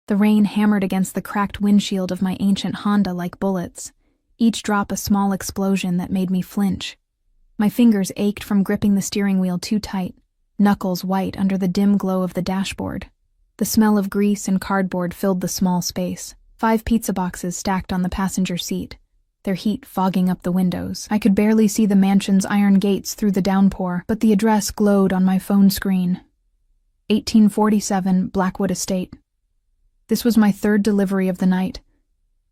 The rain hammered against the cracked windshield of my ancient Honda like bullets, each drop a small explosion that made me flinch. My fingers ached from gripping the steering wheel too tight, knuckles white under the dim glow of the dashboard. The smell of grease and cardboard filled the small space. 5 pizza boxes stacked on the passenger seat, their heat fogging up the windows. I could barely see the mansion's iron gates through the downpour, but the address glowed on my phone screen. 1847 Blackwood Estate. This was my 3rd delivery of the night,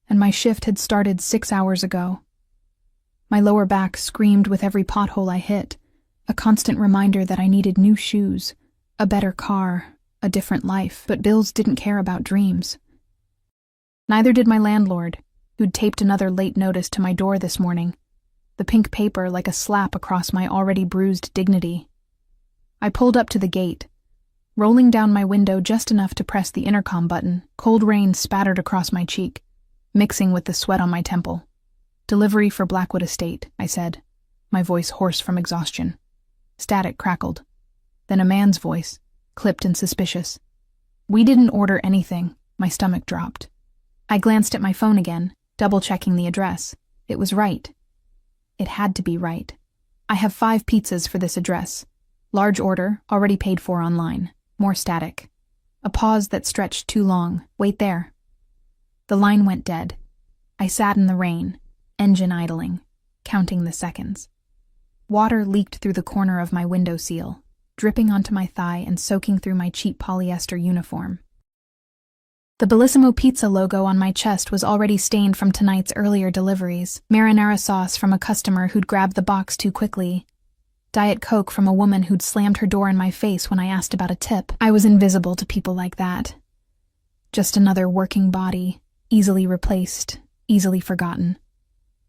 and my shift had started 6 hours ago. My lower back screamed with every pothole I hit, a constant reminder that I needed new shoes, a better car, a different life, but bills didn't care about dreams. Neither did my landlord, who'd taped another late notice to my door this morning, the pink paper like a slap across my already bruised dignity. I pulled up to the gate, rolling down my window just enough to press the intercom button. Cold rain spattered across my cheek, mixing with the sweat on my temple. "Delivery for Blackwood Estate," I said, my voice hoarse from exhaustion. Static crackled. Then a man's voice, clipped and suspicious. "We didn't order anything." My stomach dropped. I glanced at my phone again, double-checking the address. It was right. It had to be right. "I have 5 pizzas for this address. Large order, already paid for online." More static. A pause that stretched too long. "Wait there." The line went dead. I sat in the rain, engine idling, counting the seconds. Water leaked through the corner of my window seal, dripping onto my thigh and soaking through my cheap polyester uniform. The Bellissimo Pizza logo on my chest was already stained from tonight's earlier deliveries. Marinara sauce from a customer who'd grabbed the box too quickly. Diet Coke from a woman who'd slammed her door in my face when I asked about a tip. I was invisible to people like that. Just another working body, easily replaced, easily forgotten.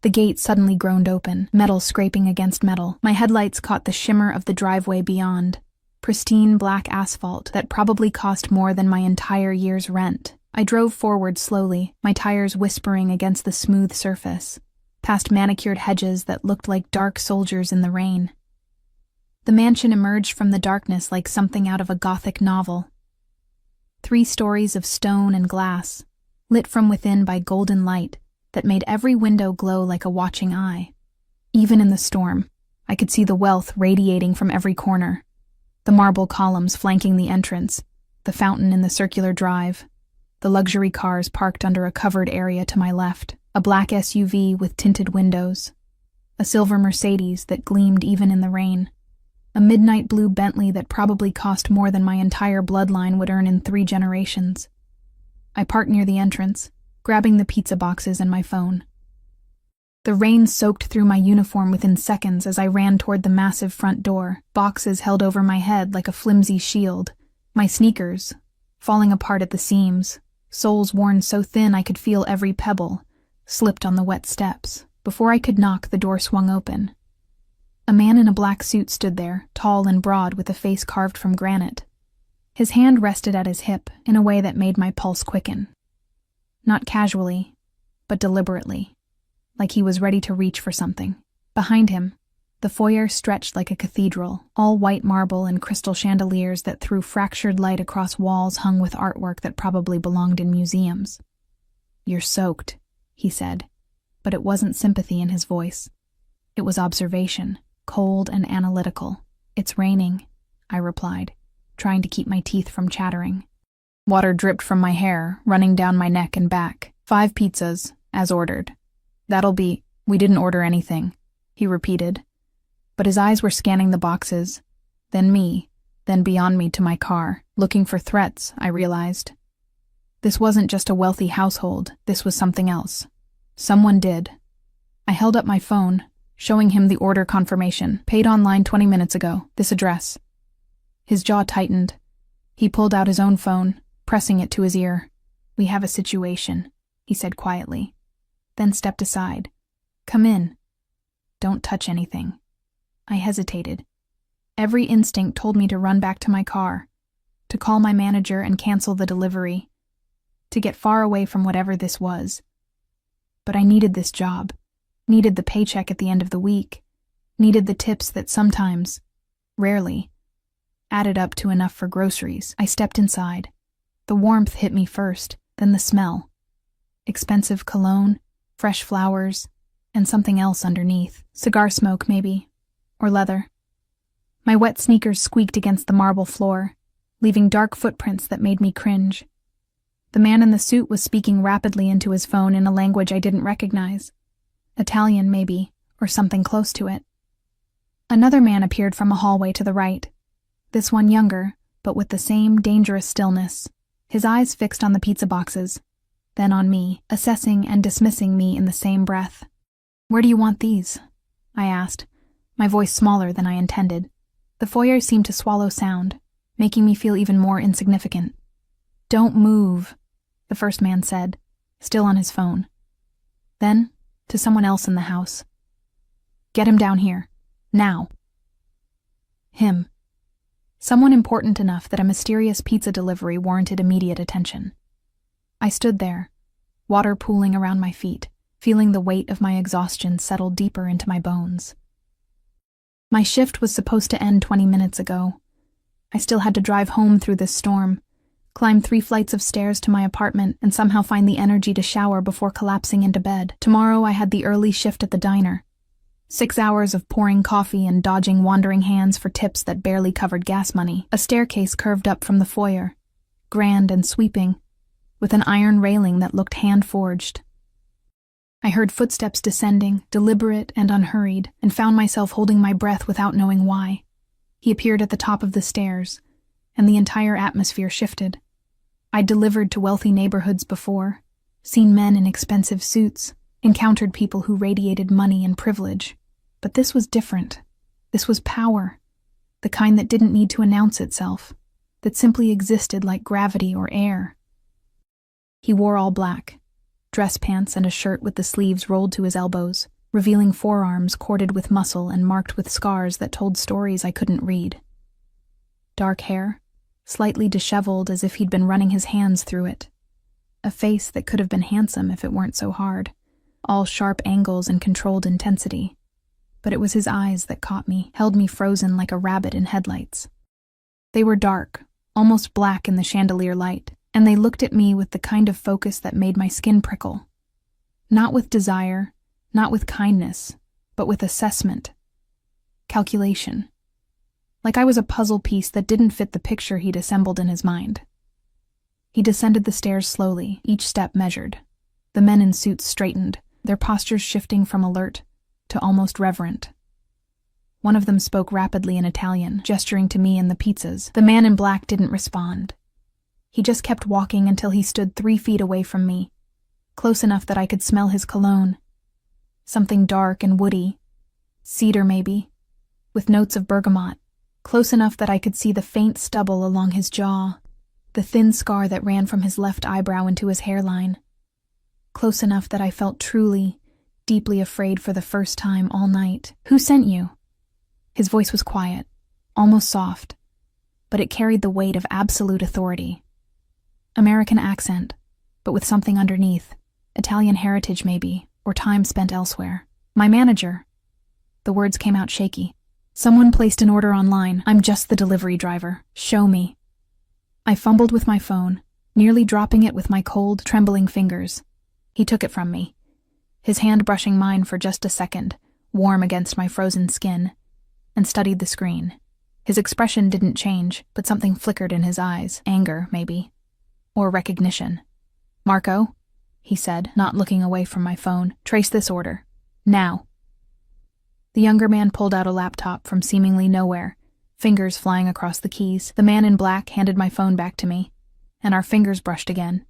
The gate suddenly groaned open, metal scraping against metal. My headlights caught the shimmer of the driveway beyond. Pristine black asphalt that probably cost more than my entire year's rent. I drove forward slowly, my tires whispering against the smooth surface, past manicured hedges that looked like dark soldiers in the rain. The mansion emerged from the darkness like something out of a Gothic novel. 3 stories of stone and glass, lit from within by golden light that made every window glow like a watching eye. Even in the storm, I could see the wealth radiating from every corner. The marble columns flanking the entrance, the fountain in the circular drive, the luxury cars parked under a covered area to my left, a black SUV with tinted windows, a silver Mercedes that gleamed even in the rain, a midnight blue Bentley that probably cost more than my entire bloodline would earn in 3 generations. I parked near the entrance, grabbing the pizza boxes and my phone. The rain soaked through my uniform within seconds as I ran toward the massive front door, boxes held over my head like a flimsy shield, my sneakers, falling apart at the seams, soles worn so thin I could feel every pebble, slipped on the wet steps. Before I could knock, the door swung open. A man in a black suit stood there, tall and broad with a face carved from granite. His hand rested at his hip in a way that made my pulse quicken. Not casually, but deliberately, like he was ready to reach for something. Behind him, the foyer stretched like a cathedral, all white marble and crystal chandeliers that threw fractured light across walls hung with artwork that probably belonged in museums. "You're soaked," he said, but it wasn't sympathy in his voice. It was observation, cold and analytical. "It's raining," I replied, trying to keep my teeth from chattering. Water dripped from my hair, running down my neck and back. 5 pizzas, as ordered. "That'll be—" "We didn't order anything," he repeated. But his eyes were scanning the boxes, then me, then beyond me to my car. Looking for threats, I realized. This wasn't just a wealthy household, this was something else. Someone did. I held up my phone, showing him the order confirmation. "Paid online 20 minutes ago, this address." His jaw tightened. He pulled out his own phone, pressing it to his ear. "We have a situation," he said quietly, then stepped aside. "Come in. Don't touch anything." I hesitated. Every instinct told me to run back to my car, to call my manager and cancel the delivery, to get far away from whatever this was. But I needed this job, needed the paycheck at the end of the week, needed the tips that sometimes, rarely, added up to enough for groceries. I stepped inside, The warmth hit me first, then the smell. Expensive cologne, fresh flowers, and something else underneath. Cigar smoke, maybe. Or leather. My wet sneakers squeaked against the marble floor, leaving dark footprints that made me cringe. The man in the suit was speaking rapidly into his phone in a language I didn't recognize. Italian, maybe, or something close to it. Another man appeared from a hallway to the right. This one younger, but with the same dangerous stillness. His eyes fixed on the pizza boxes, then on me, assessing and dismissing me in the same breath. "Where do you want these?" I asked, my voice smaller than I intended. The foyer seemed to swallow sound, making me feel even more insignificant. "Don't move," the first man said, still on his phone. Then, to someone else in the house. "Get him down here. Now." Him. Someone important enough that a mysterious pizza delivery warranted immediate attention. I stood there, water pooling around my feet, feeling the weight of my exhaustion settle deeper into my bones. My shift was supposed to end 20 minutes ago. I still had to drive home through this storm, climb 3 flights of stairs to my apartment, and somehow find the energy to shower before collapsing into bed. Tomorrow I had the early shift at the diner. 6 hours of pouring coffee and dodging wandering hands for tips that barely covered gas money. A staircase curved up from the foyer, grand and sweeping, with an iron railing that looked hand-forged. I heard footsteps descending, deliberate and unhurried, and found myself holding my breath without knowing why. He appeared at the top of the stairs, and the entire atmosphere shifted. I'd delivered to wealthy neighborhoods before, seen men in expensive suits, encountered people who radiated money and privilege. But this was different. This was power, the kind that didn't need to announce itself, that simply existed like gravity or air. He wore all black, dress pants and a shirt with the sleeves rolled to his elbows, revealing forearms corded with muscle and marked with scars that told stories I couldn't read. Dark hair, slightly disheveled as if he'd been running his hands through it. A face that could have been handsome if it weren't so hard, all sharp angles and controlled intensity. But it was his eyes that caught me, held me frozen like a rabbit in headlights. They were dark, almost black in the chandelier light, and they looked at me with the kind of focus that made my skin prickle. Not with desire, not with kindness, but with assessment. Calculation. Like I was a puzzle piece that didn't fit the picture he'd assembled in his mind. He descended the stairs slowly, each step measured. The men in suits straightened, their postures shifting from alert to almost reverent. One of them spoke rapidly in Italian, gesturing to me and the pizzas. The man in black didn't respond. He just kept walking until he stood 3 feet away from me, close enough that I could smell his cologne. Something dark and woody, cedar maybe, with notes of bergamot, close enough that I could see the faint stubble along his jaw, the thin scar that ran from his left eyebrow into his hairline. Close enough that I felt truly, deeply afraid for the first time all night. "Who sent you?" His voice was quiet, almost soft, but it carried the weight of absolute authority. American accent, but with something underneath. Italian heritage maybe, or time spent elsewhere. "My manager." The words came out shaky. "Someone placed an order online. I'm just the delivery driver. Show me." I fumbled with my phone, nearly dropping it with my cold, trembling fingers. He took it from me, his hand brushing mine for just a second, warm against my frozen skin, and studied the screen. His expression didn't change, but something flickered in his eyes. Anger, maybe. Or recognition. "Marco," he said, not looking away from my phone, "trace this order. Now." The younger man pulled out a laptop from seemingly nowhere, fingers flying across the keys. The man in black handed my phone back to me, and our fingers brushed again.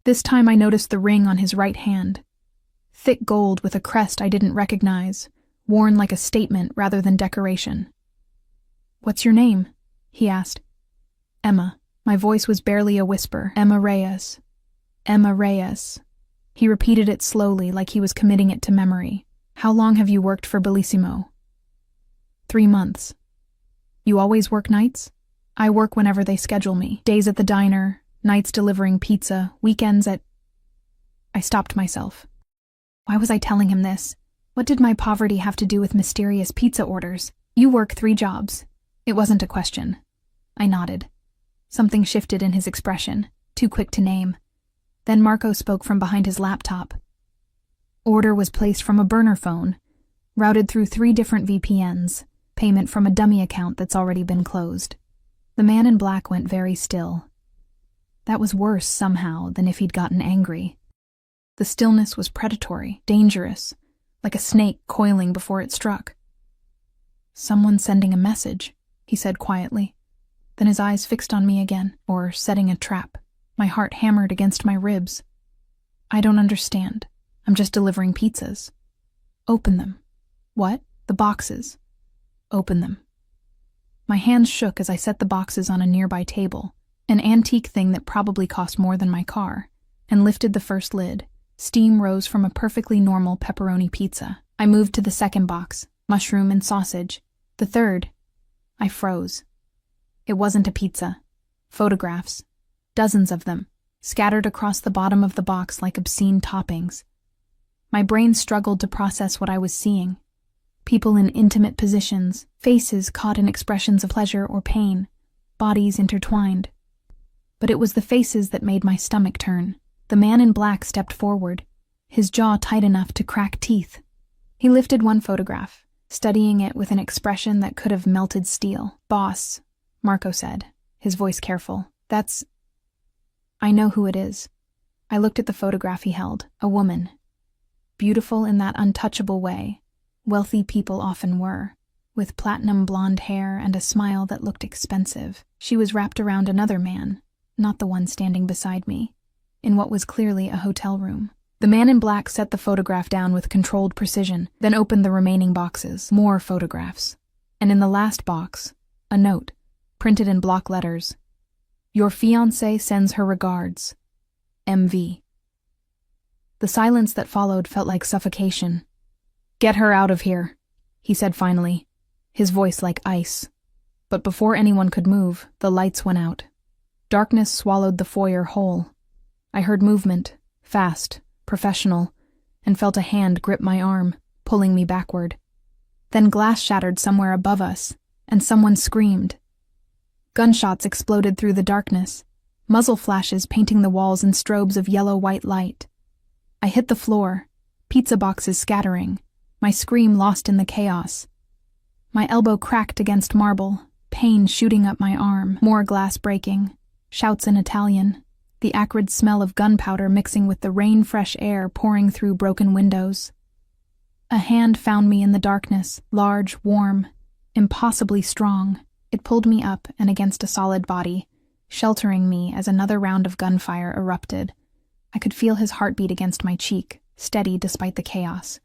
This time I noticed the ring on his right hand. Thick gold with a crest I didn't recognize, worn like a statement rather than decoration. "What's your name?" he asked. "Emma." My voice was barely a whisper. "Emma Reyes. Emma Reyes." He repeated it slowly, like he was committing it to memory. "How long have you worked for Bellissimo?" 3 months. "You always work nights?" "I work whenever they schedule me. Days at the diner, nights delivering pizza, weekends at—" I stopped myself. Why was I telling him this? What did my poverty have to do with mysterious pizza orders? "You work 3 jobs. It wasn't a question. I nodded. Something shifted in his expression, too quick to name. Then Marco spoke from behind his laptop. Order was placed from a burner phone, routed through 3 different VPNs, payment from a dummy account that's already been closed. The man in black went very still. That was worse, somehow, than if he'd gotten angry. The stillness was predatory, dangerous, like a snake coiling before it struck. "Someone sending a message," he said quietly. Then his eyes fixed on me again, or setting a trap. My heart hammered against my ribs. "I don't understand. I'm just delivering pizzas." "Open them." "What?" "The boxes." "Open them." My hands shook as I set the boxes on a nearby table, an antique thing that probably cost more than my car, and lifted the first lid. Steam rose from a perfectly normal pepperoni pizza. I moved to the second box, mushroom and sausage. The third. I froze. It wasn't a pizza. Photographs. Dozens of them, scattered across the bottom of the box like obscene toppings. My brain struggled to process what I was seeing. People in intimate positions, faces caught in expressions of pleasure or pain, bodies intertwined. But it was the faces that made my stomach turn. The man in black stepped forward, his jaw tight enough to crack teeth. He lifted one photograph, studying it with an expression that could have melted steel. "Boss," Marco said, his voice careful. "That's... I know who it is." I looked at the photograph he held, a woman. Beautiful in that untouchable way wealthy people often were, with platinum blonde hair and a smile that looked expensive. She was wrapped around another man, not the one standing beside me, in what was clearly a hotel room. The man in black set the photograph down with controlled precision, then opened the remaining boxes. More photographs. And in the last box, a note, printed in block letters. "Your fiancée sends her regards. MV." The silence that followed felt like suffocation. "Get her out of here," he said finally, his voice like ice. But before anyone could move, the lights went out. Darkness swallowed the foyer whole. I heard movement, fast, professional, and felt a hand grip my arm, pulling me backward. Then glass shattered somewhere above us, and someone screamed. Gunshots exploded through the darkness, muzzle flashes painting the walls in strobes of yellow-white light. I hit the floor, pizza boxes scattering, my scream lost in the chaos. My elbow cracked against marble, pain shooting up my arm, more glass breaking, shouts in Italian, the acrid smell of gunpowder mixing with the rain-fresh air pouring through broken windows. A hand found me in the darkness, large, warm, impossibly strong. It pulled me up and against a solid body, sheltering me as another round of gunfire erupted. I could feel his heartbeat against my cheek, steady despite the chaos.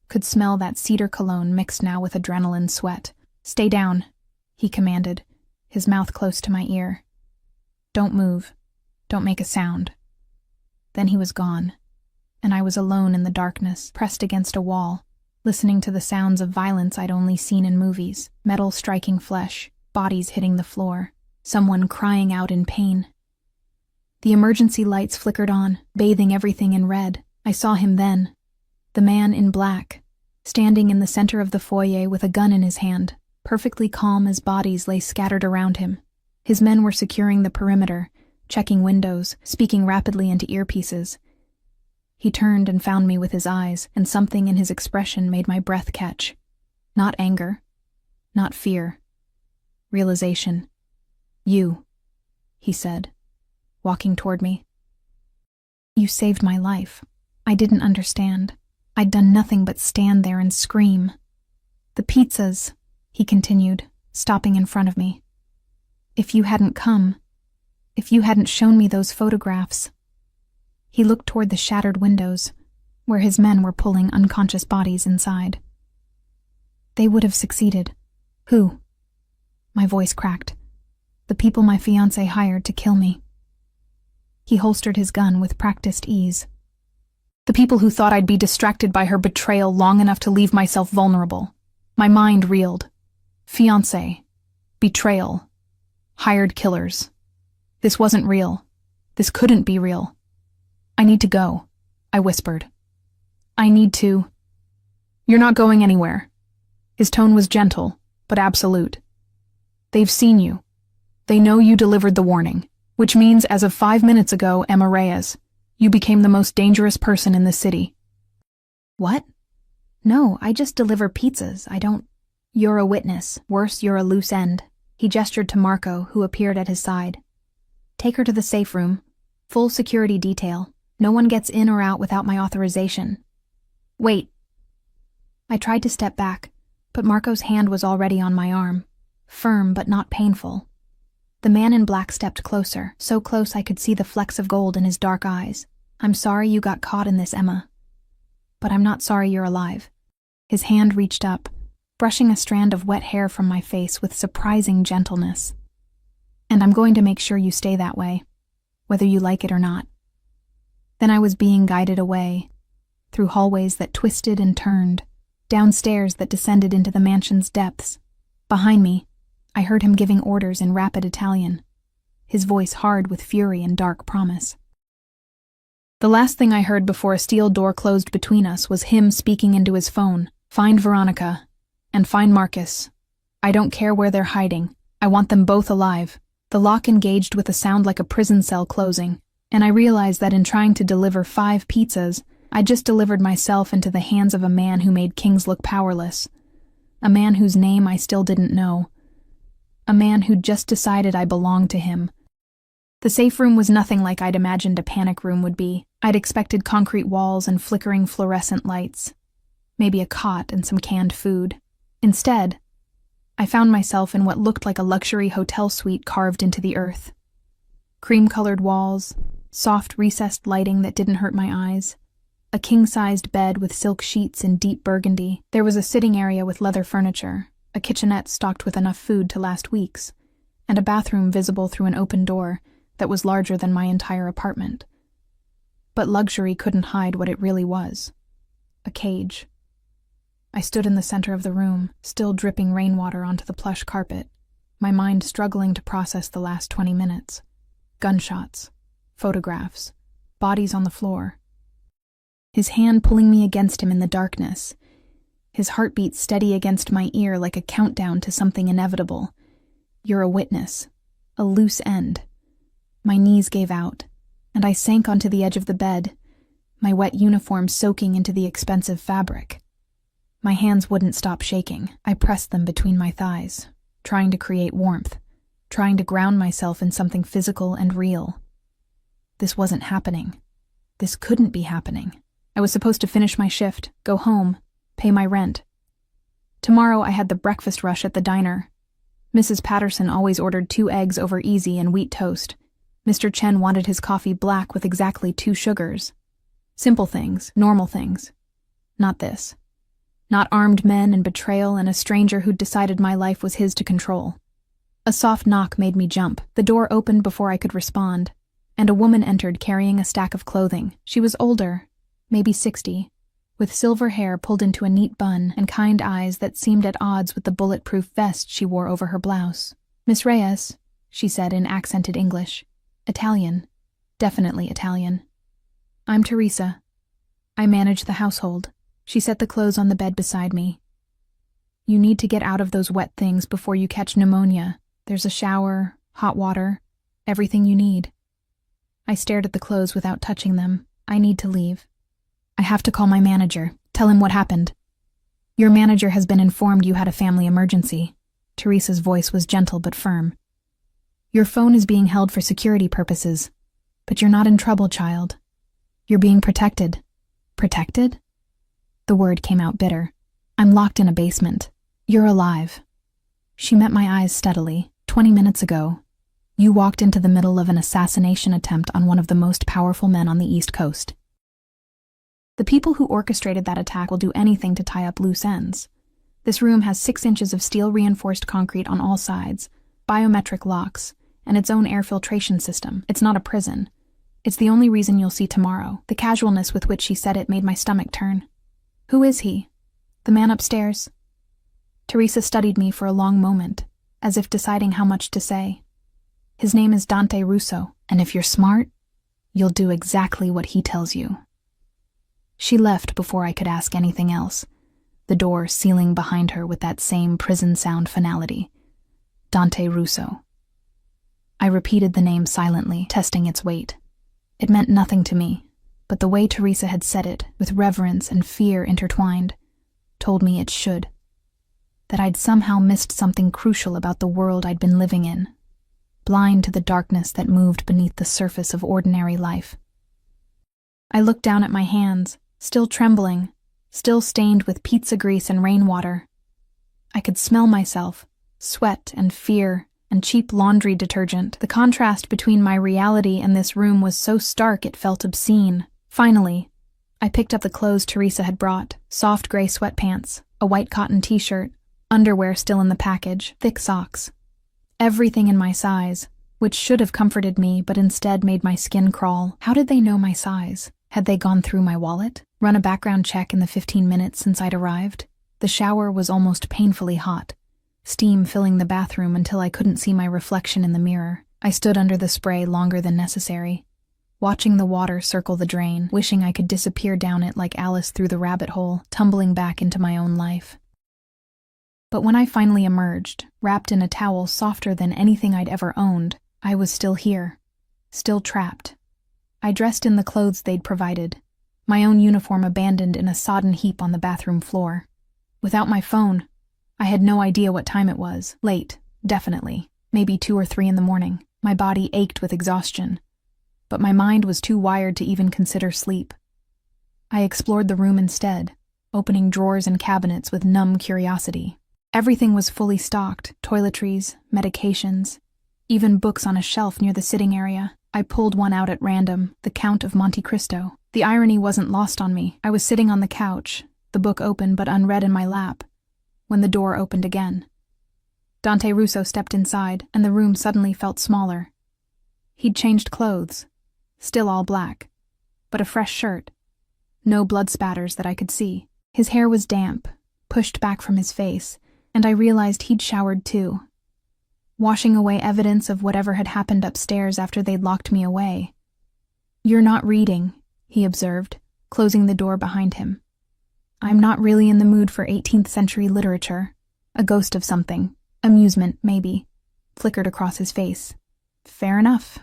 Could smell that cedar cologne mixed now with adrenaline sweat. "Stay down," he commanded, his mouth close to my ear. "Don't move. Don't make a sound." Then he was gone, and I was alone in the darkness, pressed against a wall, listening to the sounds of violence I'd only seen in movies, metal striking flesh, bodies hitting the floor, someone crying out in pain. The emergency lights flickered on, bathing everything in red. I saw him then. The man in black, standing in the center of the foyer with a gun in his hand, perfectly calm as bodies lay scattered around him. His men were securing the perimeter, checking windows, speaking rapidly into earpieces. He turned and found me with his eyes, and something in his expression made my breath catch. Not anger, not fear. Realization. "You," he said, walking toward me. "You saved my life." I didn't understand. I'd done nothing but stand there and scream. "The pizzas," he continued, stopping in front of me. "If you hadn't come, if you hadn't shown me those photographs." He looked toward the shattered windows, where his men were pulling unconscious bodies inside. "They would have succeeded." "Who?" My voice cracked. "The people my fiancé hired to kill me." He holstered his gun with practiced ease. "The people who thought I'd be distracted by her betrayal long enough to leave myself vulnerable." My mind reeled. Fiancé. Betrayal. Hired killers. This wasn't real. This couldn't be real. "I need to go," I whispered. "I need to." "You're not going anywhere." His tone was gentle, but absolute. "They've seen you. They know you delivered the warning, which means as of 5 minutes ago, Emma Reyes, you became the most dangerous person in the city. What? No, I just deliver pizzas. I don't... You're a witness. Worse, you're a loose end. He gestured to Marco, who appeared at his side. Take her to the safe room. Full security detail. No one gets in or out without my authorization. Wait. I tried to step back, but Marco's hand was already on my arm. Firm but not painful. The man in black stepped closer, so close I could see the flecks of gold in his dark eyes. I'm sorry you got caught in this, Emma. But I'm not sorry you're alive. His hand reached up, brushing a strand of wet hair from my face with surprising gentleness. And I'm going to make sure you stay that way, whether you like it or not. Then I was being guided away, through hallways that twisted and turned, down stairs that descended into the mansion's depths. Behind me, I heard him giving orders in rapid Italian, his voice hard with fury and dark promise. The last thing I heard before a steel door closed between us was him speaking into his phone. Find Veronica, and find Marcus. I don't care where they're hiding. I want them both alive. The lock engaged with a sound like a prison cell closing, and I realized that in trying to deliver 5 pizzas, I just delivered myself into the hands of a man who made kings look powerless. A man whose name I still didn't know. A man who'd just decided I belonged to him. The safe room was nothing like I'd imagined a panic room would be. I'd expected concrete walls and flickering fluorescent lights. Maybe a cot and some canned food. Instead, I found myself in what looked like a luxury hotel suite carved into the earth. Cream-colored walls, soft recessed lighting that didn't hurt my eyes, a king-sized bed with silk sheets in deep burgundy. There was a sitting area with leather furniture, a kitchenette stocked with enough food to last weeks, and a bathroom visible through an open door that was larger than my entire apartment. But luxury couldn't hide what it really was. A cage. I stood in the center of the room, still dripping rainwater onto the plush carpet, my mind struggling to process the last 20 minutes. Gunshots, photographs, bodies on the floor. His hand pulling me against him in the darkness, his heartbeat steady against my ear like a countdown to something inevitable. You're a witness, a loose end. My knees gave out, and I sank onto the edge of the bed, my wet uniform soaking into the expensive fabric. My hands wouldn't stop shaking. I pressed them between my thighs, trying to create warmth, trying to ground myself in something physical and real. This wasn't happening. This couldn't be happening. I was supposed to finish my shift, go home, pay my rent. Tomorrow I had the breakfast rush at the diner. Mrs. Patterson always ordered 2 eggs over easy and wheat toast. Mr. Chen wanted his coffee black with exactly 2 sugars. Simple things, normal things. Not this. Not armed men and betrayal and a stranger who'd decided my life was his to control. A soft knock made me jump. The door opened before I could respond, and a woman entered carrying a stack of clothing. She was older, maybe 60, with silver hair pulled into a neat bun and kind eyes that seemed at odds with the bulletproof vest she wore over her blouse. Miss Reyes, she said in accented English. Italian. Definitely Italian. I'm Teresa. I manage the household. She set the clothes on the bed beside me. You need to get out of those wet things before you catch pneumonia. There's a shower, hot water, everything you need. I stared at the clothes without touching them. I need to leave. I have to call my manager. Tell him what happened. Your manager has been informed you had a family emergency. Teresa's voice was gentle but firm. Your phone is being held for security purposes, but you're not in trouble, child. You're being protected. Protected? The word came out bitter. I'm locked in a basement. You're alive. She met my eyes steadily. 20 minutes ago, you walked into the middle of an assassination attempt on one of the most powerful men on the East Coast. The people who orchestrated that attack will do anything to tie up loose ends. This room has 6 inches of steel-reinforced concrete on all sides, biometric locks, and its own air filtration system. It's not a prison. It's the only reason you'll see tomorrow. The casualness with which she said it made my stomach turn. Who is he? The man upstairs? Teresa studied me for a long moment, as if deciding how much to say. His name is Dante Russo, and if you're smart, you'll do exactly what he tells you. She left before I could ask anything else, the door sealing behind her with that same prison sound finality. Dante Russo. I repeated the name silently, testing its weight. It meant nothing to me, but the way Teresa had said it, with reverence and fear intertwined, told me it should. That I'd somehow missed something crucial about the world I'd been living in, blind to the darkness that moved beneath the surface of ordinary life. I looked down at my hands, still trembling, still stained with pizza grease and rainwater. I could smell myself, sweat and fear and cheap laundry detergent. The contrast between my reality and this room was so stark it felt obscene. Finally, I picked up the clothes Teresa had brought: soft gray sweatpants, a white cotton t-shirt, underwear still in the package, thick socks. Everything in my size, which should have comforted me but instead made my skin crawl. How did they know my size? Had they gone through my wallet? Run a background check in the 15 minutes since I'd arrived? The shower was almost painfully hot, steam filling the bathroom until I couldn't see my reflection in the mirror. I stood under the spray longer than necessary, watching the water circle the drain, wishing I could disappear down it like Alice through the rabbit hole, tumbling back into my own life. But when I finally emerged, wrapped in a towel softer than anything I'd ever owned, I was still here, still trapped. I dressed in the clothes they'd provided, my own uniform abandoned in a sodden heap on the bathroom floor. Without my phone, I had no idea what time it was. Late, definitely, maybe 2 or 3 in the morning. My body ached with exhaustion, but my mind was too wired to even consider sleep. I explored the room instead, opening drawers and cabinets with numb curiosity. Everything was fully stocked: toiletries, medications, even books on a shelf near the sitting area. I pulled one out at random, The Count of Monte Cristo. The irony wasn't lost on me. I was sitting on the couch, the book open but unread in my lap, when the door opened again. Dante Russo stepped inside, and the room suddenly felt smaller. He'd changed clothes, still all black, but a fresh shirt. No blood spatters that I could see. His hair was damp, pushed back from his face, and I realized he'd showered too, washing away evidence of whatever had happened upstairs after they'd locked me away. "You're not reading," he observed, closing the door behind him. "I'm not really in the mood for 18th century literature." A ghost of something, amusement maybe, flickered across his face. "Fair enough."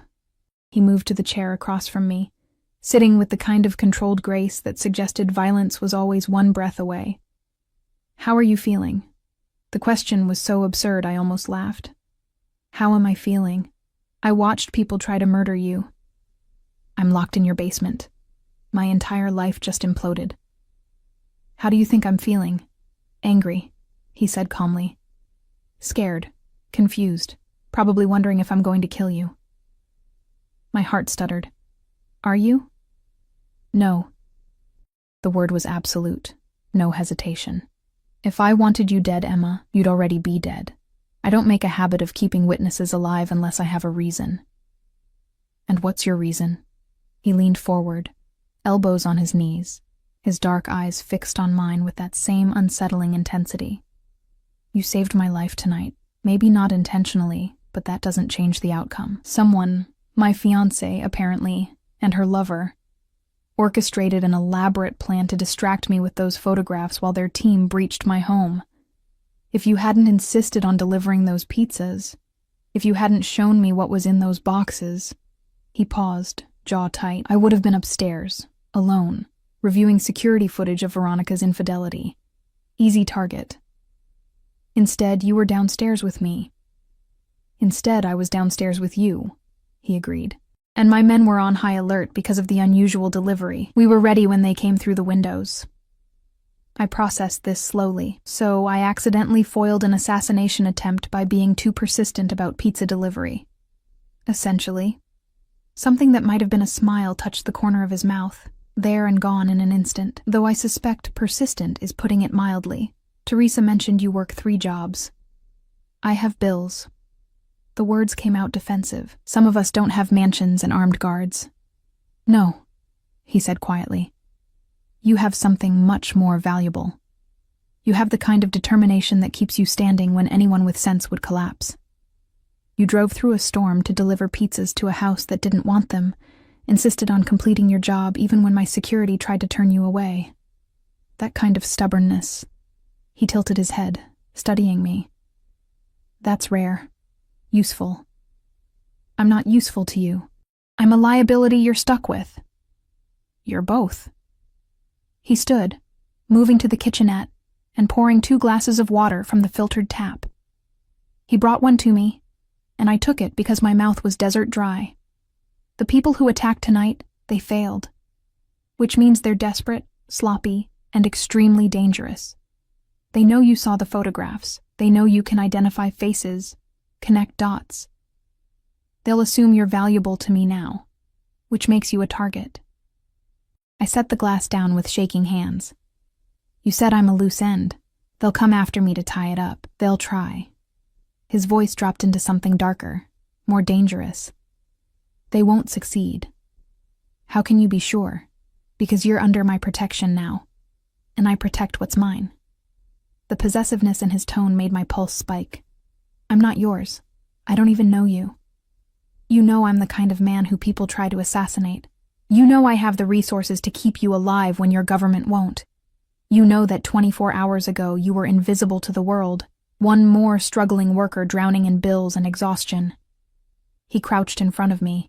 He moved to the chair across from me, sitting with the kind of controlled grace that suggested violence was always one breath away. "How are you feeling?" The question was so absurd I almost laughed. "How am I feeling? I watched people try to murder you. I'm locked in your basement. My entire life just imploded." "How do you think I'm feeling?" "Angry," he said calmly. "Scared, confused, probably wondering if I'm going to kill you." My heart stuttered. "Are you?" "No." The word was absolute, no hesitation. "If I wanted you dead, Emma, you'd already be dead. I don't make a habit of keeping witnesses alive unless I have a reason." "And what's your reason?" He leaned forward, elbows on his knees, his dark eyes fixed on mine with that same unsettling intensity. "You saved my life tonight. Maybe not intentionally, but that doesn't change the outcome. Someone, my fiancée apparently, and her lover, orchestrated an elaborate plan to distract me with those photographs while their team breached my home. If you hadn't insisted on delivering those pizzas, if you hadn't shown me what was in those boxes," he paused, jaw tight, "I would have been upstairs, alone, reviewing security footage of Veronica's infidelity. Easy target. Instead, you were downstairs with me." "Instead, I was downstairs with you," he agreed. "And my men were on high alert because of the unusual delivery. We were ready when they came through the windows." I processed this slowly. So I accidentally foiled an assassination attempt by being too persistent about pizza delivery. Essentially. Something that might have been a smile touched the corner of his mouth, there and gone in an instant, though I suspect persistent is putting it mildly. "Teresa mentioned you work 3 jobs. I have bills." The words came out defensive. "Some of us don't have mansions and armed guards." "No," he said quietly. "You have something much more valuable. You have the kind of determination that keeps you standing when anyone with sense would collapse. You drove through a storm to deliver pizzas to a house that didn't want them, insisted on completing your job even when my security tried to turn you away. That kind of stubbornness." He tilted his head, studying me. "That's rare. Useful. I'm not useful to you. I'm a liability you're stuck with. You're both. He stood, moving to the kitchenette and pouring 2 glasses of water from the filtered tap. He brought one to me, and I took it because my mouth was desert dry. The people who attacked tonight, they failed, which means they're desperate, sloppy, and extremely dangerous. They know you saw the photographs. They know you can identify faces, connect dots. They'll assume you're valuable to me now, which makes you a target. I set the glass down with shaking hands. You said I'm a loose end. They'll come after me to tie it up. They'll try. His voice dropped into something darker, more dangerous. They won't succeed. How can you be sure? Because you're under my protection now, and I protect what's mine. The possessiveness in his tone made my pulse spike. I'm not yours. I don't even know you. You know I'm the kind of man who people try to assassinate. You know I have the resources to keep you alive when your government won't. You know that 24 hours ago you were invisible to the world, one more struggling worker drowning in bills and exhaustion. He crouched in front of me,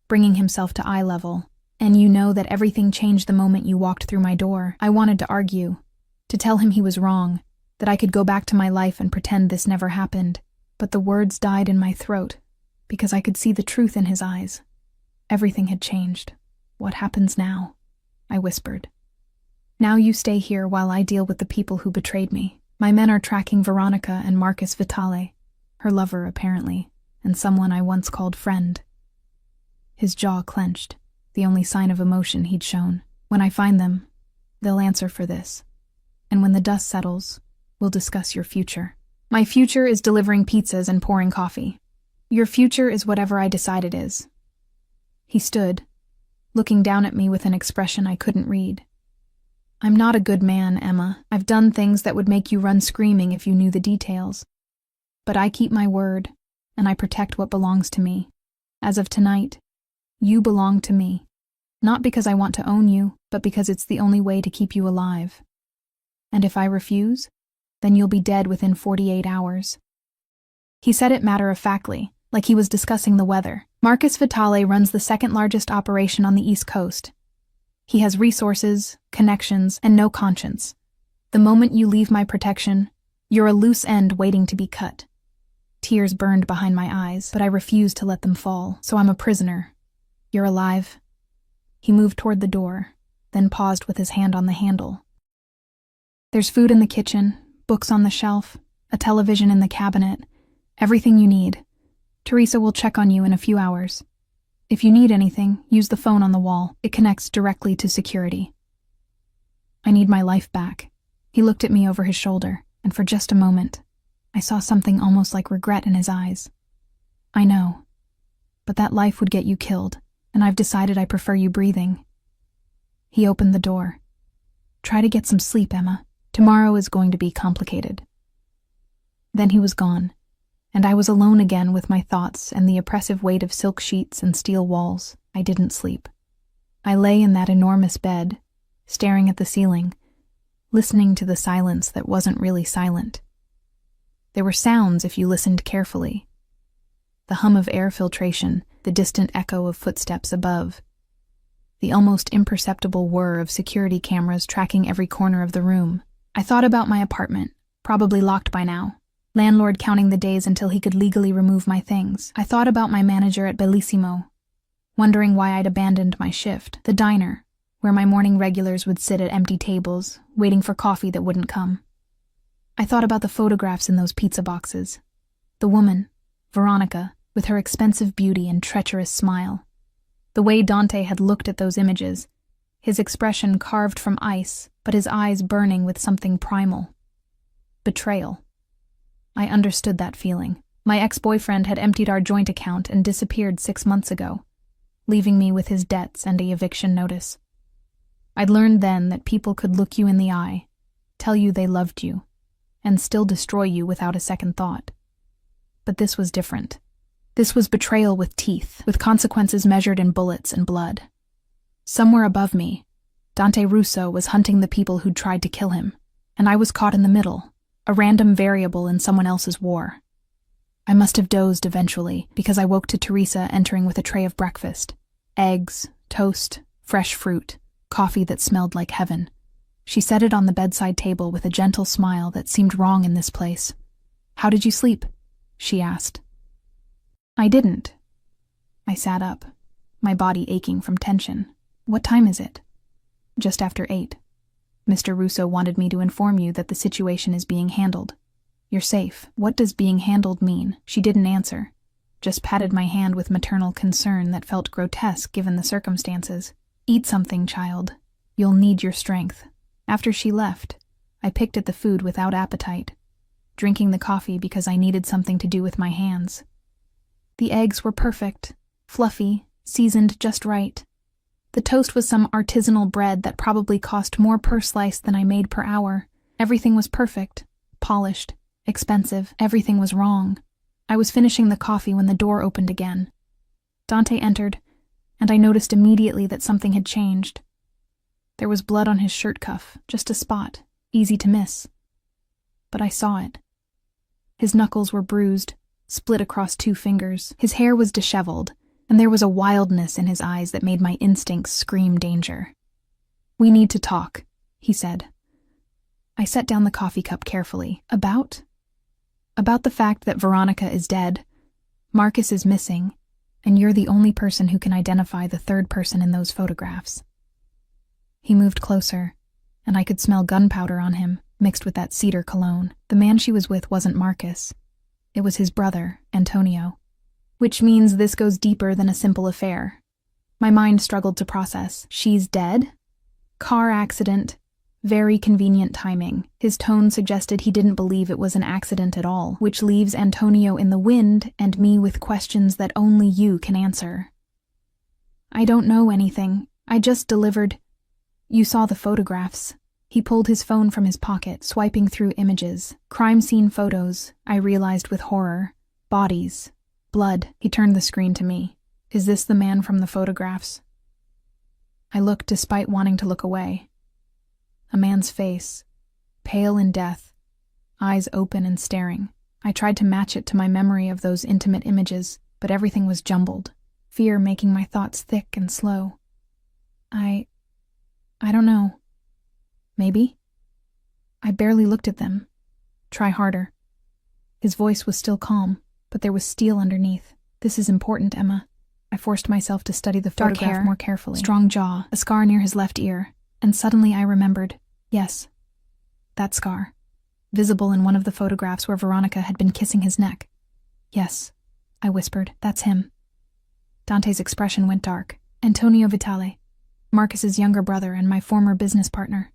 bringing himself to eye level. And you know that everything changed the moment you walked through my door. I wanted to argue, to tell him he was wrong, that I could go back to my life and pretend this never happened. But the words died in my throat, because I could see the truth in his eyes. Everything had changed. What happens now? I whispered. Now you stay here while I deal with the people who betrayed me. My men are tracking Veronica and Marcus Vitale, her lover apparently, and someone I once called friend. His jaw clenched, the only sign of emotion he'd shown. When I find them, they'll answer for this. And when the dust settles, we'll discuss your future. My future is delivering pizzas and pouring coffee. Your future is whatever I decide it is. He stood, looking down at me with an expression I couldn't read. I'm not a good man, Emma. I've done things that would make you run screaming if you knew the details. But I keep my word, and I protect what belongs to me. As of tonight, you belong to me. Not because I want to own you, but because it's the only way to keep you alive. And if I refuse, then you'll be dead within 48 hours. He said it matter-of-factly, like he was discussing the weather. Marcus Vitale runs the second-largest operation on the East Coast. He has resources, connections, and no conscience. The moment you leave my protection, you're a loose end waiting to be cut. Tears burned behind my eyes, but I refused to let them fall, so I'm a prisoner. You're alive. He moved toward the door, then paused with his hand on the handle. There's food in the kitchen, books on the shelf, a television in the cabinet, everything you need. Teresa will check on you in a few hours. If you need anything, use the phone on the wall. It connects directly to security. I need my life back. He looked at me over his shoulder, and for just a moment, I saw something almost like regret in his eyes. I know, but that life would get you killed, and I've decided I prefer you breathing. He opened the door. Try to get some sleep, Emma. Tomorrow is going to be complicated. Then he was gone, and I was alone again with my thoughts and the oppressive weight of silk sheets and steel walls. I didn't sleep. I lay in that enormous bed, staring at the ceiling, listening to the silence that wasn't really silent. There were sounds if you listened carefully. The hum of air filtration, the distant echo of footsteps above, the almost imperceptible whir of security cameras tracking every corner of the room. I thought about my apartment, probably locked by now. Landlord counting the days until he could legally remove my things. I thought about my manager at Bellissimo, wondering why I'd abandoned my shift. The diner, where my morning regulars would sit at empty tables, waiting for coffee that wouldn't come. I thought about the photographs in those pizza boxes. The woman, Veronica, with her expensive beauty and treacherous smile. The way Dante had looked at those images, his expression carved from ice, but his eyes burning with something primal. Betrayal. I understood that feeling. My ex-boyfriend had emptied our joint account and disappeared 6 months ago, leaving me with his debts and a eviction notice. I'd learned then that people could look you in the eye, tell you they loved you, and still destroy you without a second thought. But this was different. This was betrayal with teeth, with consequences measured in bullets and blood. Somewhere above me, Dante Russo was hunting the people who'd tried to kill him, and I was caught in the middle, a random variable in someone else's war. I must have dozed eventually, because I woke to Teresa entering with a tray of breakfast. Eggs, toast, fresh fruit, coffee that smelled like heaven. She set it on the bedside table with a gentle smile that seemed wrong in this place. "How did you sleep?" she asked. I didn't. I sat up, my body aching from tension. "What time is it?" "Just after 8. Mr. Russo wanted me to inform you that the situation is being handled. You're safe." "What does being handled mean?" She didn't answer, just patted my hand with maternal concern that felt grotesque given the circumstances. "Eat something, child. You'll need your strength." After she left, I picked at the food without appetite, drinking the coffee because I needed something to do with my hands. The eggs were perfect, fluffy, seasoned just right. The toast was some artisanal bread that probably cost more per slice than I made per hour. Everything was perfect, polished, expensive. Everything was wrong. I was finishing the coffee when the door opened again. Dante entered, and I noticed immediately that something had changed. There was blood on his shirt cuff, just a spot, easy to miss. But I saw it. His knuckles were bruised, split across 2 fingers. His hair was disheveled, and there was a wildness in his eyes that made my instincts scream danger. "We need to talk," he said. I set down the coffee cup carefully. About the fact that Veronica is dead, Marcus is missing, and you're the only person who can identify the third person in those photographs. He moved closer, and I could smell gunpowder on him, mixed with that cedar cologne. The man she was with wasn't Marcus. It was his brother, Antonio. Which means this goes deeper than a simple affair. My mind struggled to process. She's dead? Car accident. Very convenient timing. His tone suggested he didn't believe it was an accident at all, which leaves Antonio in the wind and me with questions that only you can answer. "I don't know anything. I just delivered. You saw the photographs." He pulled his phone from his pocket, swiping through images. Crime scene photos, I realized with horror. Bodies. Blood. He turned the screen to me. "Is this the man from the photographs?" I looked despite wanting to look away. A man's face, pale in death, eyes open and staring. I tried to match it to my memory of those intimate images, but everything was jumbled, fear making my thoughts thick and slow. I don't know. Maybe? I barely looked at them. Try harder. His voice was still calm, but there was steel underneath. "This is important, Emma." I forced myself to study the photograph hair, more carefully. Strong jaw, a scar near his left ear, and suddenly I remembered. Yes, that scar. Visible in one of the photographs where Veronica had been kissing his neck. "Yes," I whispered, "that's him." Dante's expression went dark. "Antonio Vitale, Marcus's younger brother and my former business partner."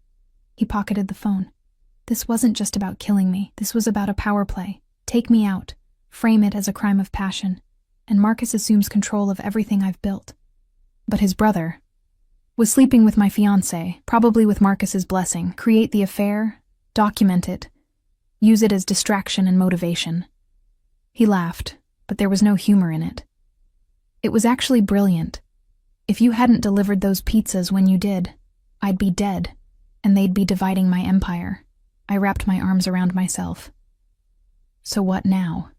He pocketed the phone. "This wasn't just about killing me. This was about a power play. Take me out, frame it as a crime of passion, and Marcus assumes control of everything I've built." But his brother was sleeping with my fiancée, probably with Marcus's blessing. Create the affair, document it, use it as distraction and motivation. He laughed, but there was no humor in it. "It was actually brilliant. If you hadn't delivered those pizzas when you did, I'd be dead, and they'd be dividing my empire." I wrapped my arms around myself. "So what now?"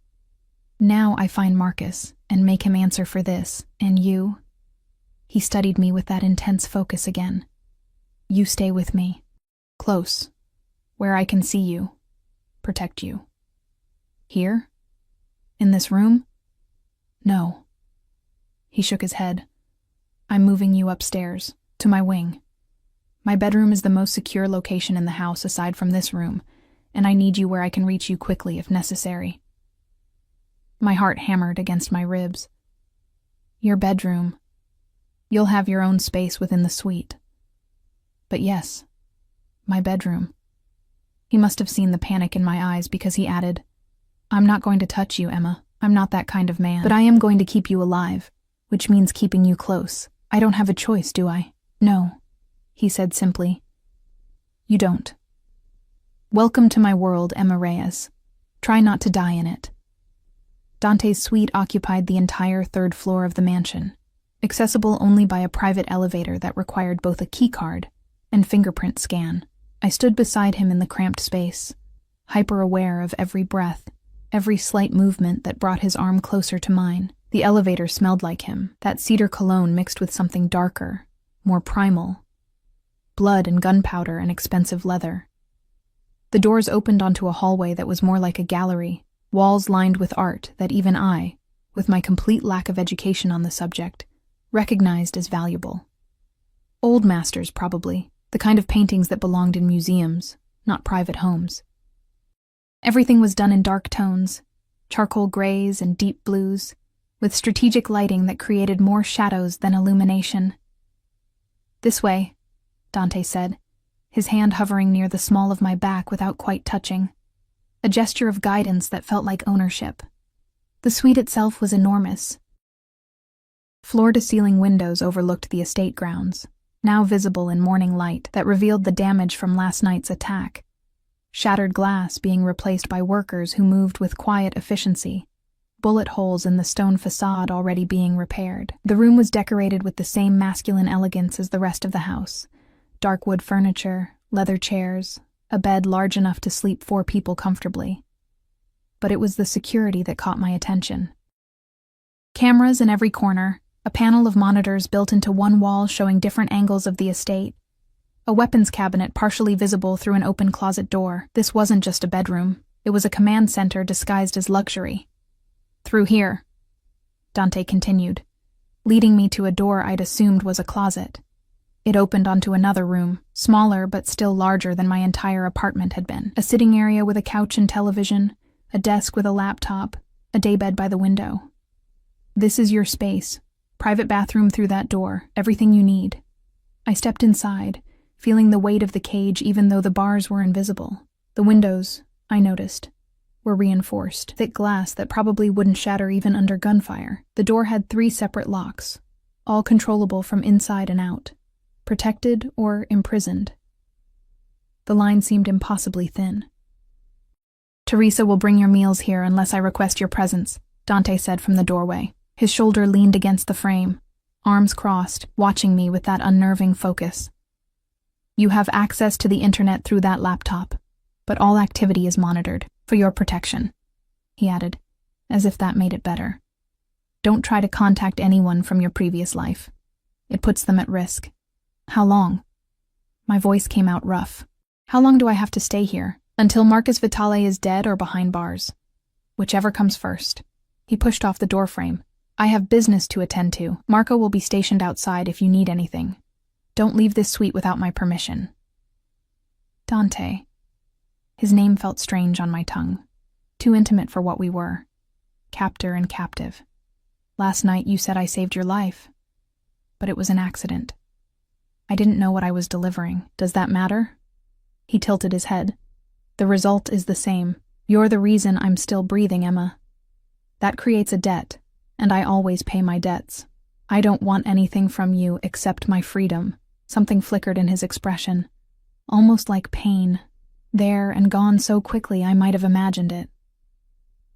"Now I find Marcus, and make him answer for this, and you?" He studied me with that intense focus again. "You stay with me. Close. Where I can see you. Protect you." "Here? In this room?" "No." He shook his head. "I'm moving you upstairs, to my wing. My bedroom is the most secure location in the house aside from this room, and I need you where I can reach you quickly if necessary." My heart hammered against my ribs. "Your bedroom. You'll have your own space within the suite." "But yes, my bedroom." He must have seen the panic in my eyes because he added, "I'm not going to touch you, Emma. I'm not that kind of man. But I am going to keep you alive, which means keeping you close. I don't have a choice, do I?" "No," he said simply. "You don't. Welcome to my world, Emma Reyes. Try not to die in it." Dante's suite occupied the entire 3rd floor of the mansion, accessible only by a private elevator that required both a keycard and fingerprint scan. I stood beside him in the cramped space, hyper-aware of every breath, every slight movement that brought his arm closer to mine. The elevator smelled like him, that cedar cologne mixed with something darker, more primal. Blood and gunpowder and expensive leather. The doors opened onto a hallway that was more like a gallery, walls lined with art that even I, with my complete lack of education on the subject, recognized as valuable. Old masters, probably, the kind of paintings that belonged in museums, not private homes. Everything was done in dark tones, charcoal grays and deep blues, with strategic lighting that created more shadows than illumination. "This way," Dante said, his hand hovering near the small of my back without quite touching, a gesture of guidance that felt like ownership. The suite itself was enormous. Floor-to-ceiling windows overlooked the estate grounds, now visible in morning light that revealed the damage from last night's attack. Shattered glass being replaced by workers who moved with quiet efficiency, bullet holes in the stone facade already being repaired. The room was decorated with the same masculine elegance as the rest of the house. Dark wood furniture, leather chairs, a bed large enough to sleep 4 people comfortably. But it was the security that caught my attention. Cameras in every corner, a panel of monitors built into one wall showing different angles of the estate, a weapons cabinet partially visible through an open closet door. This wasn't just a bedroom, it was a command center disguised as luxury. "Through here," Dante continued, leading me to a door I'd assumed was a closet. It opened onto another room, smaller but still larger than my entire apartment had been. A sitting area with a couch and television, a desk with a laptop, a daybed by the window. "This is your space. Private bathroom through that door, everything you need." I stepped inside, feeling the weight of the cage even though the bars were invisible. The windows, I noticed, were reinforced, thick glass that probably wouldn't shatter even under gunfire. The door had 3 separate locks, all controllable from inside and out, protected or imprisoned. The line seemed impossibly thin. "Teresa will bring your meals here unless I request your presence," Dante said from the doorway. His shoulder leaned against the frame, arms crossed, watching me with that unnerving focus. "You have access to the internet through that laptop, but all activity is monitored, for your protection," he added, as if that made it better. "Don't try to contact anyone from your previous life. It puts them at risk." "How long?" My voice came out rough. "How long do I have to stay here? Until Marcus Vitale is dead or behind bars? Whichever comes first." He pushed off the doorframe. "I have business to attend to. Marco will be stationed outside if you need anything. Don't leave this suite without my permission." Dante. His name felt strange on my tongue. Too intimate for what we were. Captor and captive. "Last night you said I saved your life. But it was an accident. I didn't know what I was delivering. Does that matter?" He tilted his head. "The result is the same. You're the reason I'm still breathing, Emma. That creates a debt, and I always pay my debts. I don't want anything from you except my freedom." Something flickered in his expression, almost like pain, there and gone so quickly I might have imagined it.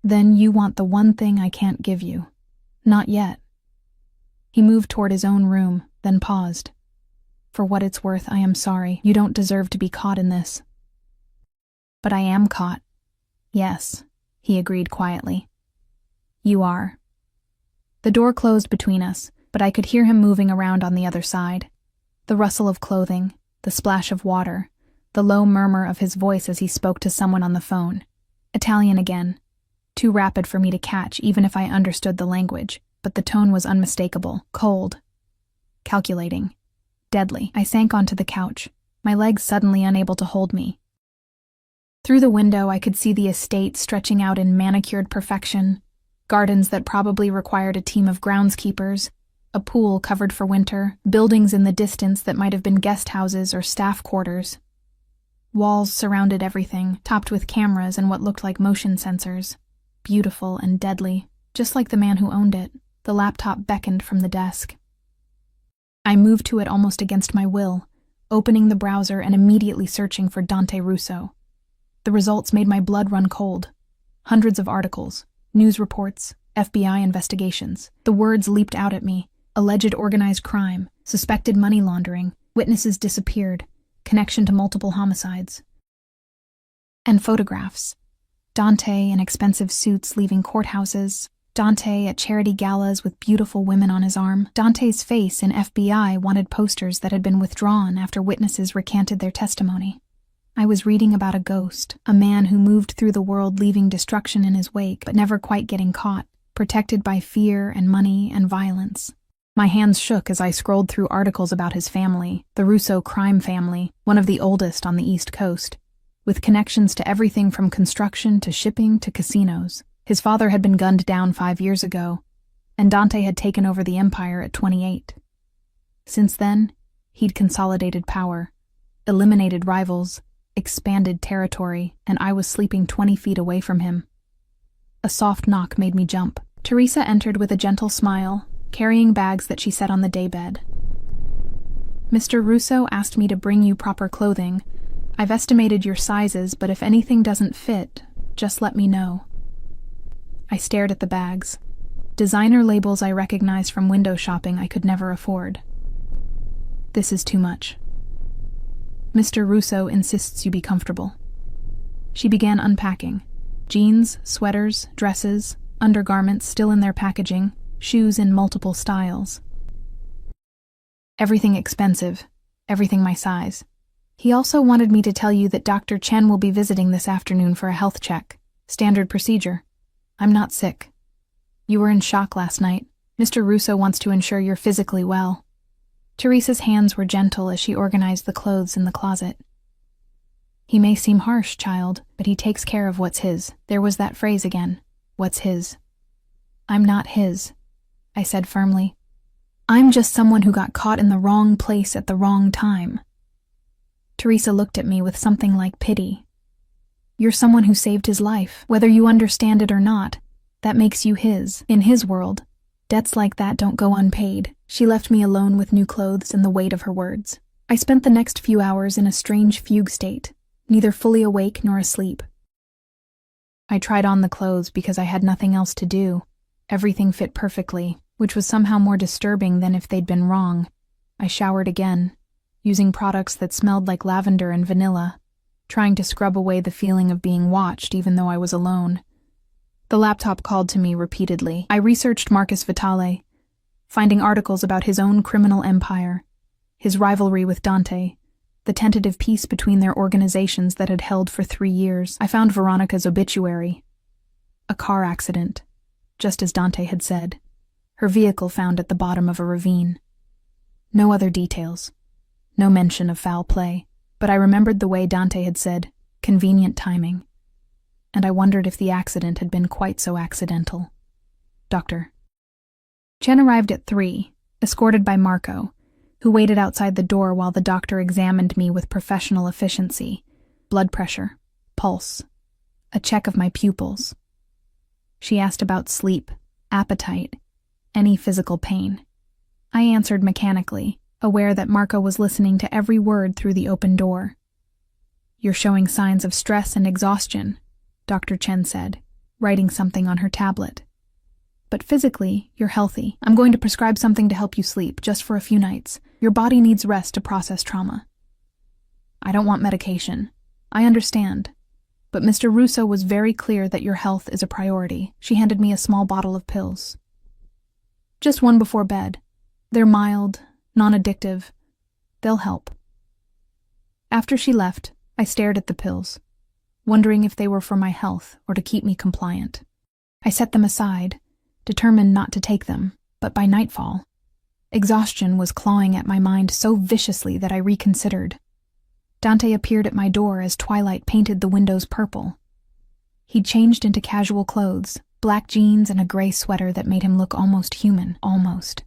"Then you want the one thing I can't give you. Not yet." He moved toward his own room, then paused. "For what it's worth, I am sorry. You don't deserve to be caught in this." "But I am caught." "Yes," he agreed quietly. "You are." The door closed between us, but I could hear him moving around on the other side. The rustle of clothing, the splash of water, the low murmur of his voice as he spoke to someone on the phone. Italian again. Too rapid for me to catch even if I understood the language, but the tone was unmistakable, cold, calculating, deadly. I sank onto the couch, my legs suddenly unable to hold me. Through the window I could see the estate stretching out in manicured perfection, gardens that probably required a team of groundskeepers, a pool covered for winter, buildings in the distance that might have been guest houses or staff quarters. Walls surrounded everything, topped with cameras and what looked like motion sensors. Beautiful and deadly, just like the man who owned it. The laptop beckoned from the desk. I moved to it almost against my will, opening the browser and immediately searching for Dante Russo. The results made my blood run cold. Hundreds of articles, news reports, FBI investigations. The words leaped out at me. Alleged organized crime, suspected money laundering, witnesses disappeared, connection to multiple homicides. And photographs. Dante in expensive suits leaving courthouses, Dante at charity galas with beautiful women on his arm, Dante's face in FBI wanted posters that had been withdrawn after witnesses recanted their testimony. I was reading about a ghost, a man who moved through the world leaving destruction in his wake but never quite getting caught, protected by fear and money and violence. My hands shook as I scrolled through articles about his family, the Russo crime family, one of the oldest on the East Coast, with connections to everything from construction to shipping to casinos. His father had been gunned down 5 years ago, and Dante had taken over the empire at 28. Since then, he'd consolidated power, eliminated rivals, expanded territory, and I was sleeping 20 feet away from him. A soft knock made me jump. Teresa entered with a gentle smile, carrying bags that she set on the daybed. "Mr. Russo asked me to bring you proper clothing. I've estimated your sizes, but if anything doesn't fit, just let me know." I stared at the bags. Designer labels I recognized from window shopping I could never afford. "This is too much. Mr. Russo insists you be comfortable." She began unpacking. Jeans, sweaters, dresses, undergarments still in their packaging, shoes in multiple styles. Everything expensive, everything my size. He also wanted me to tell you that Dr. Chen will be visiting this afternoon for a health check. Standard procedure. I'm not sick. You were in shock last night. Mr. Russo wants to ensure you're physically well. Teresa's hands were gentle as she organized the clothes in the closet. "He may seem harsh, child, but he takes care of what's his." There was that phrase again. What's his? "I'm not his," I said firmly. "I'm just someone who got caught in the wrong place at the wrong time." Teresa looked at me with something like pity. "You're someone who saved his life. Whether you understand it or not, that makes you his. In his world, debts like that don't go unpaid." She left me alone with new clothes and the weight of her words. I spent the next few hours in a strange fugue state, neither fully awake nor asleep. I tried on the clothes because I had nothing else to do. Everything fit perfectly, which was somehow more disturbing than if they'd been wrong. I showered again, using products that smelled like lavender and vanilla, trying to scrub away the feeling of being watched even though I was alone. The laptop called to me repeatedly. I researched Marcus Vitale, finding articles about his own criminal empire, his rivalry with Dante, the tentative peace between their organizations that had held for 3 years. I found Veronica's obituary. A car accident, just as Dante had said. Her vehicle found at the bottom of a ravine. No other details. No mention of foul play. But I remembered the way Dante had said, "convenient timing." And I wondered if the accident had been quite so accidental. Dr. Chen arrived at 3, escorted by Marco, who waited outside the door while the doctor examined me with professional efficiency. Blood pressure, pulse, a check of my pupils. She asked about sleep, appetite, any physical pain. I answered mechanically, aware that Marco was listening to every word through the open door. "You're showing signs of stress and exhaustion," Dr. Chen said, writing something on her tablet. "But physically, you're healthy. I'm going to prescribe something to help you sleep, just for a few nights. Your body needs rest to process trauma." "I don't want medication. I understand. But Mr. Russo was very clear that your health is a priority." She handed me a small bottle of pills. "Just one before bed. They're mild, non-addictive. They'll help." After she left, I stared at the pills, wondering if they were for my health or to keep me compliant. I set them aside, determined not to take them, but by nightfall, exhaustion was clawing at my mind so viciously that I reconsidered. Dante appeared at my door as twilight painted the windows purple. He'd changed into casual clothes, black jeans and a gray sweater that made him look almost human, almost.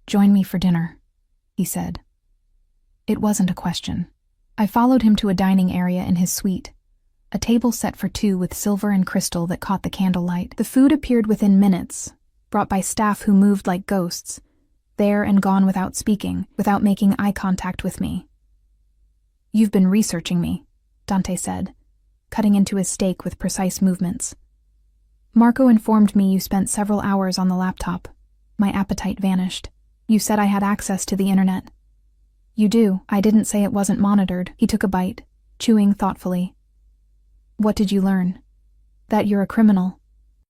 "Join me for dinner," he said. It wasn't a question. I followed him to a dining area in his suite, a table set for 2 with silver and crystal that caught the candlelight. The food appeared within minutes, brought by staff who moved like ghosts, there and gone without speaking, without making eye contact with me. "You've been researching me," Dante said, cutting into his steak with precise movements. "Marco informed me you spent several hours on the laptop. My appetite vanished. You said I had access to the internet." "You do. I didn't say it wasn't monitored." He took a bite, chewing thoughtfully. "What did you learn?" That you're a criminal.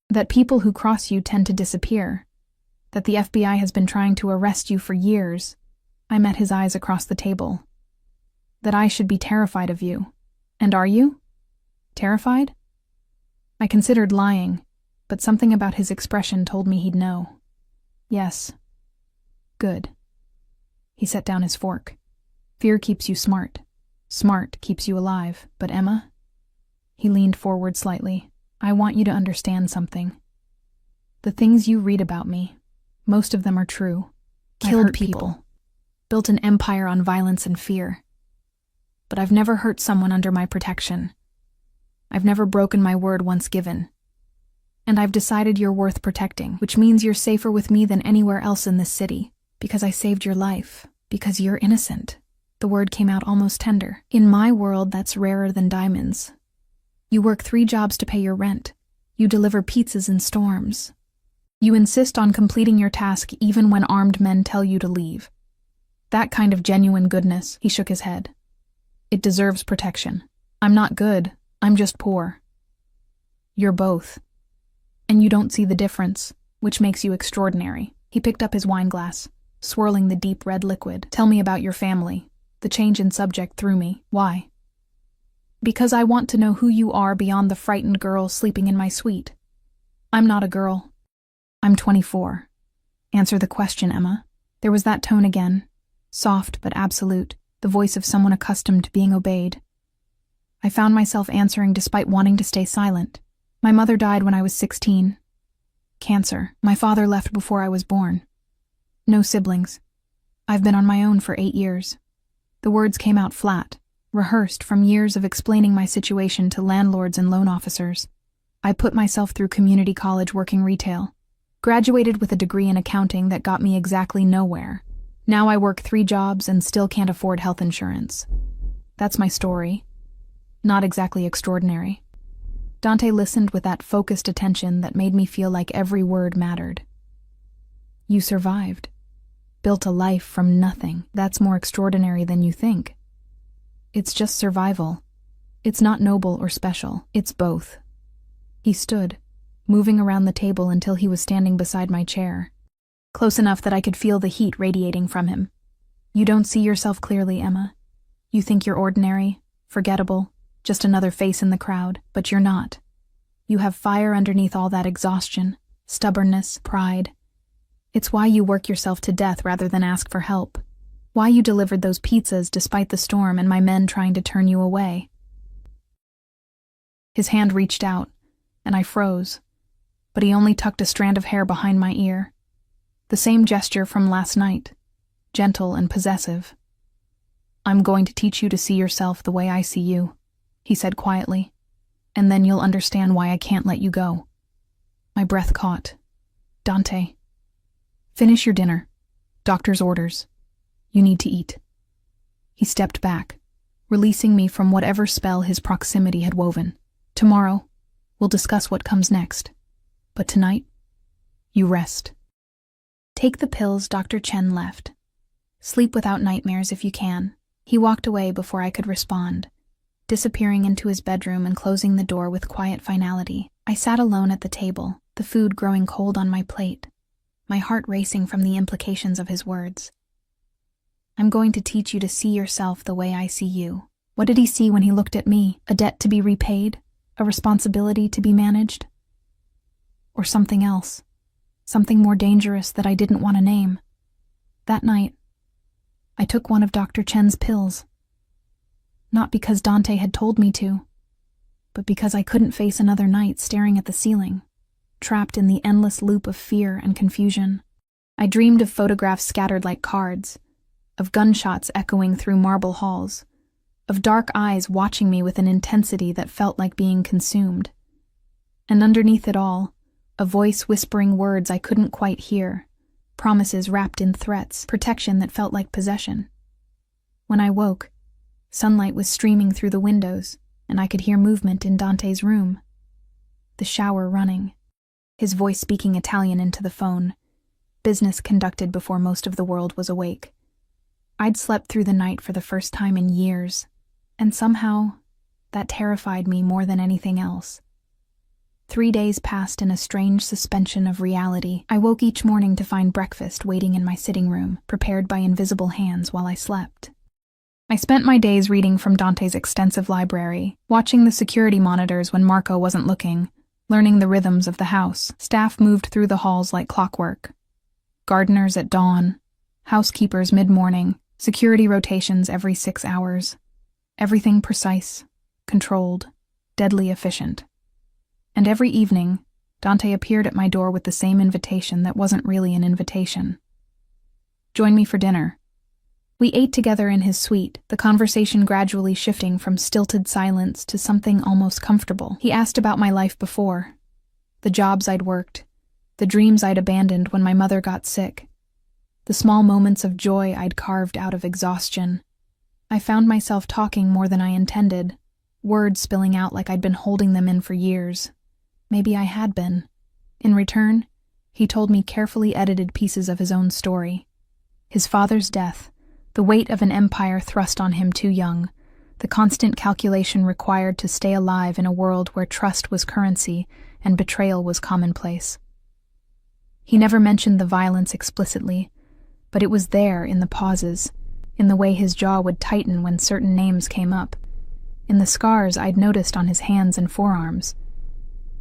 That people who cross you tend to disappear. That the FBI has been trying to arrest you for years. I met his eyes across the table. That I should be terrified of you. And are you? Terrified? I considered lying, but something about his expression told me he'd know. Yes. Good. He set down his fork. Fear keeps you smart. Smart keeps you alive. But Emma? He leaned forward slightly. I want you to understand something. The things you read about me, most of them are true. Killed people. Built an empire on violence and fear. But I've never hurt someone under my protection. I've never broken my word once given. And I've decided you're worth protecting, which means you're safer with me than anywhere else in this city. Because I saved your life. Because you're innocent. The word came out almost tender. In my world, that's rarer than diamonds. You work 3 jobs to pay your rent. You deliver pizzas in storms. You insist on completing your task even when armed men tell you to leave. That kind of genuine goodness, he shook his head. It deserves protection. I'm not good. I'm just poor. You're both. And you don't see the difference, which makes you extraordinary. He picked up his wine glass, swirling the deep red liquid. Tell me about your family. The change in subject threw me. Why? Because I want to know who you are beyond the frightened girl sleeping in my suite. I'm not a girl. I'm 24. Answer the question, Emma. There was that tone again, soft but absolute, the voice of someone accustomed to being obeyed. I found myself answering despite wanting to stay silent. My mother died when I was 16. Cancer. My father left before I was born. No siblings. I've been on my own for 8 years. The words came out flat, rehearsed from years of explaining my situation to landlords and loan officers. I put myself through community college working retail. Graduated with a degree in accounting that got me exactly nowhere. Now I work 3 jobs and still can't afford health insurance. That's my story. Not exactly extraordinary. Dante listened with that focused attention that made me feel like every word mattered. You survived. Built a life from nothing. That's more extraordinary than you think. It's just survival. It's not noble or special. It's both. He stood, moving around the table until he was standing beside my chair, close enough that I could feel the heat radiating from him. You don't see yourself clearly, Emma. You think you're ordinary, forgettable, just another face in the crowd, but you're not. You have fire underneath all that exhaustion, stubbornness, pride. It's why you work yourself to death rather than ask for help. Why you delivered those pizzas despite the storm and my men trying to turn you away. His hand reached out, and I froze, but he only tucked a strand of hair behind my ear. The same gesture from last night, gentle and possessive. I'm going to teach you to see yourself the way I see you, he said quietly, and then you'll understand why I can't let you go. My breath caught. Dante. Finish your dinner. Doctor's orders. You need to eat. He stepped back, releasing me from whatever spell his proximity had woven. Tomorrow, we'll discuss what comes next. But tonight, you rest. Take the pills Dr. Chen left. Sleep without nightmares if you can. He walked away before I could respond, disappearing into his bedroom and closing the door with quiet finality. I sat alone at the table, the food growing cold on my plate, my heart racing from the implications of his words. I'm going to teach you to see yourself the way I see you. What did he see when he looked at me? A debt to be repaid? A responsibility to be managed? Or something else? Something more dangerous that I didn't want to name. That night, I took one of Dr. Chen's pills. Not because Dante had told me to, but because I couldn't face another night staring at the ceiling, trapped in the endless loop of fear and confusion. I dreamed of photographs scattered like cards, of gunshots echoing through marble halls, of dark eyes watching me with an intensity that felt like being consumed. And underneath it all, a voice whispering words I couldn't quite hear, promises wrapped in threats, protection that felt like possession. When I woke, sunlight was streaming through the windows, and I could hear movement in Dante's room. The shower running, his voice speaking Italian into the phone, business conducted before most of the world was awake. I'd slept through the night for the first time in years, and somehow that terrified me more than anything else. 3 days passed in a strange suspension of reality. I woke each morning to find breakfast waiting in my sitting room, prepared by invisible hands while I slept. I spent my days reading from Dante's extensive library, watching the security monitors when Marco wasn't looking, learning the rhythms of the house. Staff moved through the halls like clockwork. Gardeners at dawn, housekeepers mid-morning, security rotations every 6 hours. Everything precise, controlled, deadly efficient. And every evening, Dante appeared at my door with the same invitation that wasn't really an invitation. Join me for dinner. We ate together in his suite, the conversation gradually shifting from stilted silence to something almost comfortable. He asked about my life before, the jobs I'd worked, the dreams I'd abandoned when my mother got sick, the small moments of joy I'd carved out of exhaustion. I found myself talking more than I intended, words spilling out like I'd been holding them in for years. Maybe I had been. In return, he told me carefully edited pieces of his own story. His father's death, the weight of an empire thrust on him too young, the constant calculation required to stay alive in a world where trust was currency and betrayal was commonplace. He never mentioned the violence explicitly, but it was there in the pauses, in the way his jaw would tighten when certain names came up, in the scars I'd noticed on his hands and forearms.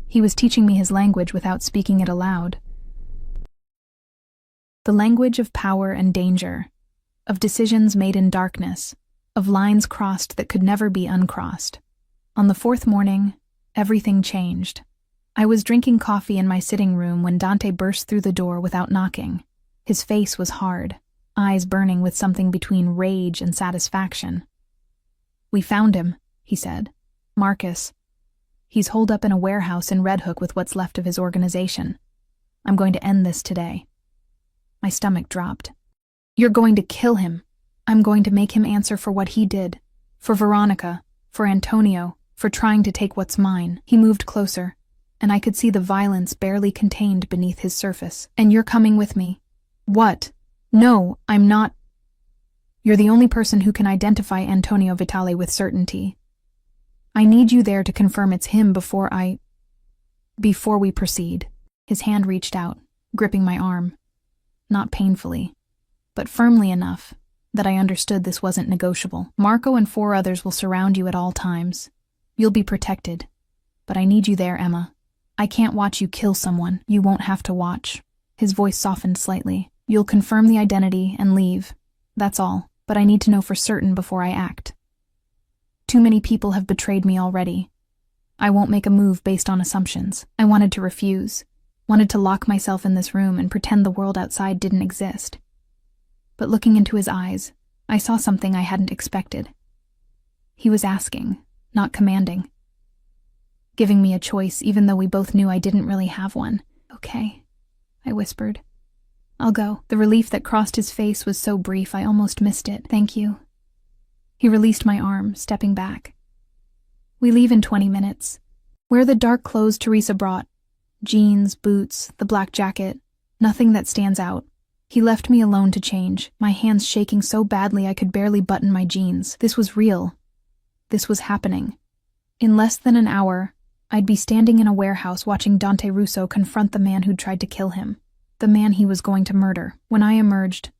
He was teaching me his language without speaking it aloud. The language of power and danger, of decisions made in darkness, of lines crossed that could never be uncrossed. On the 4th morning, everything changed. I was drinking coffee in my sitting room when Dante burst through the door without knocking. His face was hard, eyes burning with something between rage and satisfaction. "We found him," he said. "Marcus. He's holed up in a warehouse in Red Hook with what's left of his organization. I'm going to end this today." My stomach dropped. "You're going to kill him. I'm going to make him answer for what he did. For Veronica, for Antonio, for trying to take what's mine." He moved closer, and I could see the violence barely contained beneath his surface. "And you're coming with me." "What? No, I'm not." "You're the only person who can identify Antonio Vitale with certainty. I need you there to confirm it's him before we proceed." His hand reached out, gripping my arm. Not painfully, but firmly enough that I understood this wasn't negotiable. "Marco and 4 others will surround you at all times. You'll be protected. But I need you there, Emma. I can't watch you kill someone. You won't have to watch." His voice softened slightly. "You'll confirm the identity and leave. That's all. But I need to know for certain before I act. Too many people have betrayed me already. I won't make a move based on assumptions." I wanted to refuse, wanted to lock myself in this room and pretend the world outside didn't exist. But looking into his eyes, I saw something I hadn't expected. He was asking, not commanding. Giving me a choice even though we both knew I didn't really have one. "Okay," I whispered. "I'll go." The relief that crossed his face was so brief I almost missed it. "Thank you." He released my arm, stepping back. "We leave in 20 minutes. Wear the dark clothes Teresa brought. Jeans, boots, the black jacket. Nothing that stands out." He left me alone to change, my hands shaking so badly I could barely button my jeans. This was real. This was happening. In less than an hour, I'd be standing in a warehouse watching Dante Russo confront the man who'd tried to kill him, the man he was going to murder. When I emerged,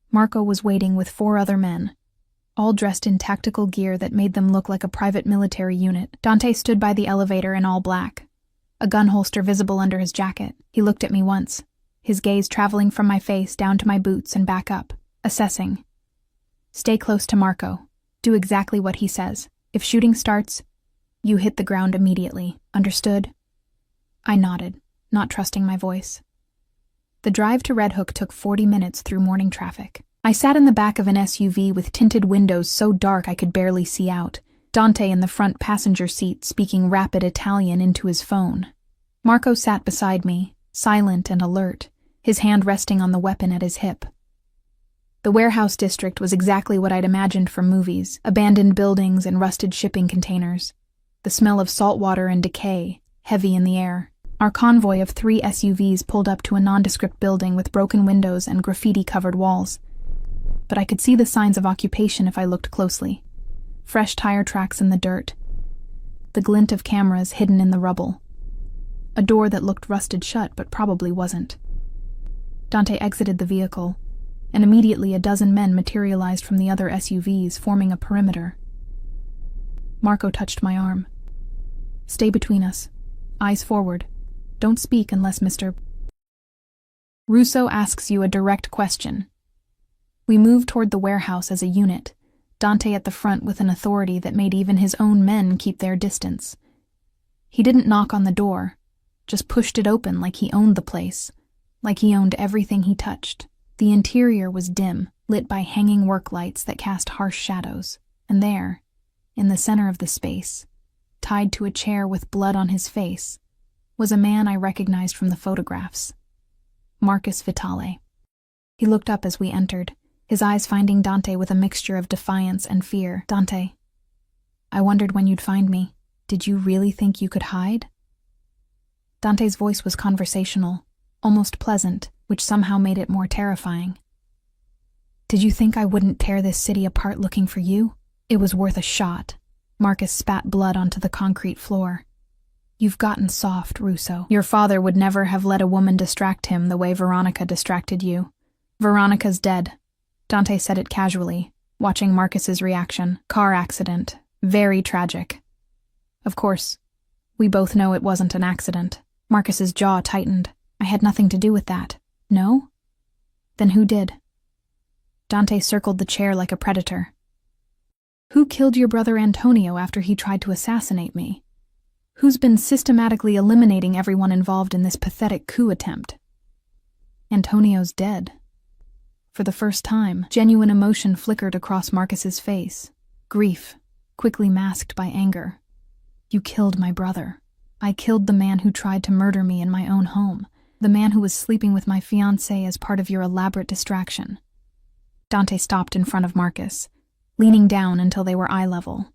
Marco was waiting with 4 other men, all dressed in tactical gear that made them look like a private military unit. Dante stood by the elevator in all black, a gun holster visible under his jacket. He looked at me once, his gaze traveling from my face down to my boots and back up, assessing. "Stay close to Marco. Do exactly what he says. If shooting starts, you hit the ground immediately. Understood?" I nodded, not trusting my voice. The drive to Red Hook took 40 minutes through morning traffic. I sat in the back of an SUV with tinted windows so dark I could barely see out, Dante in the front passenger seat speaking rapid Italian into his phone. Marco sat beside me, silent and alert, his hand resting on the weapon at his hip. The warehouse district was exactly what I'd imagined from movies, abandoned buildings and rusted shipping containers. The smell of salt water and decay, heavy in the air. Our convoy of 3 SUVs pulled up to a nondescript building with broken windows and graffiti-covered walls. But I could see the signs of occupation if I looked closely. Fresh tire tracks in the dirt. The glint of cameras hidden in the rubble. a door that looked rusted shut but probably wasn't. Dante exited the vehicle, and immediately a dozen men materialized from the other SUVs, forming a perimeter. Marco touched my arm. "Stay between us. Eyes forward. Don't speak unless Mr. Russo asks you a direct question." We moved toward the warehouse as a unit, Dante at the front with an authority that made even his own men keep their distance. He didn't knock on the door, just pushed it open like he owned the place, like he owned everything he touched. The interior was dim, lit by hanging work lights that cast harsh shadows, and there, in the center of the space, tied to a chair with blood on his face, was a man I recognized from the photographs. Marcus Vitale. He looked up as we entered, his eyes finding Dante with a mixture of defiance and fear. "Dante, I wondered when you'd find me. Did you really think you could hide?" Dante's voice was conversational, almost pleasant, which somehow made it more terrifying. "Did you think I wouldn't tear this city apart looking for you? It was worth a shot." Marcus spat blood onto the concrete floor. "You've gotten soft, Russo. Your father would never have let a woman distract him the way Veronica distracted you. Veronica's dead." Dante said it casually, watching Marcus's reaction. "Car accident. Very tragic." Of course, we both know it wasn't an accident. Marcus's jaw tightened. "I had nothing to do with that." "No? Then who did?" Dante circled the chair like a predator. "Who killed your brother Antonio after he tried to assassinate me? Who's been systematically eliminating everyone involved in this pathetic coup attempt?" "Antonio's dead." For the first time, genuine emotion flickered across Marcus's face. Grief, quickly masked by anger. "You killed my brother. I killed the man who tried to murder me in my own home, the man who was sleeping with my fiancée as part of your elaborate distraction." Dante stopped in front of Marcus, leaning down until they were eye level.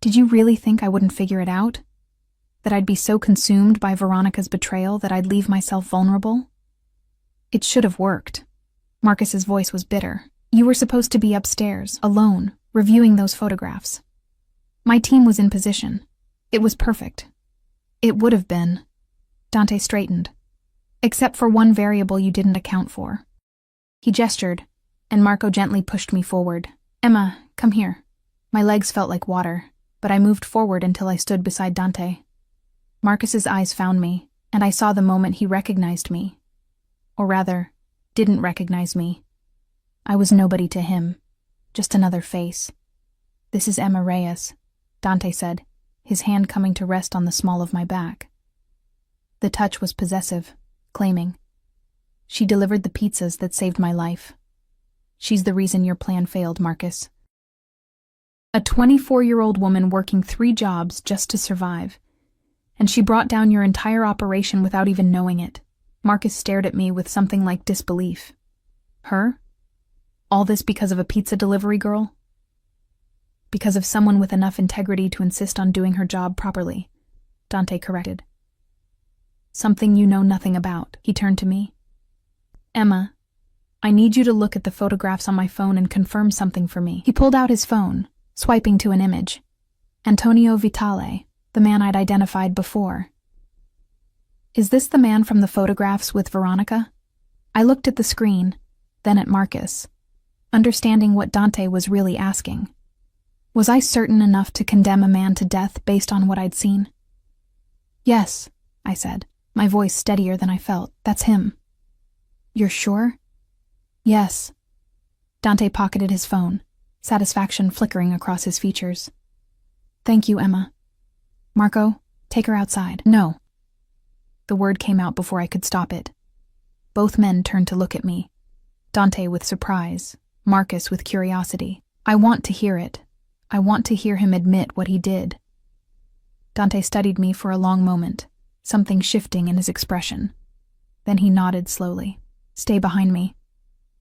"Did you really think I wouldn't figure it out? That I'd be so consumed by Veronica's betrayal that I'd leave myself vulnerable? It should have worked." Marcus's voice was bitter. "You were supposed to be upstairs, alone, reviewing those photographs. My team was in position. It was perfect. It would have been." Dante straightened. "Except for one variable you didn't account for." He gestured, and Marco gently pushed me forward. "Emma, come here." My legs felt like water, but I moved forward until I stood beside Dante. Marcus's eyes found me, and I saw the moment he recognized me. Or rather, didn't recognize me. I was nobody to him, just another face. "This is Emma Reyes," Dante said, his hand coming to rest on the small of my back. The touch was possessive, claiming. "She delivered the pizzas that saved my life. She's the reason your plan failed, Marcus." A 24-year-old woman working 3 jobs just to survive. And she brought down your entire operation without even knowing it. Marcus stared at me with something like disbelief. Her? All this because of a pizza delivery girl? Because of someone with enough integrity to insist on doing her job properly, Dante corrected. "Something you know nothing about." He turned to me. "Emma, I need you to look at the photographs on my phone and confirm something for me." He pulled out his phone, swiping to an image. Antonio Vitale, the man I'd identified before. "Is this the man from the photographs with Veronica?" I looked at the screen, then at Marcus, understanding what Dante was really asking. Was I certain enough to condemn a man to death based on what I'd seen? "Yes," I said, my voice steadier than I felt. "That's him." "You're sure?" "Yes." Dante pocketed his phone, satisfaction flickering across his features. "Thank you, Emma. Marco, take her outside." "No." The word came out before I could stop it. Both men turned to look at me, Dante with surprise, Marcus with curiosity. I want to hear it. I want to hear him admit what he did. Dante studied me for a long moment, something shifting in his expression. Then he nodded slowly. "Stay behind me."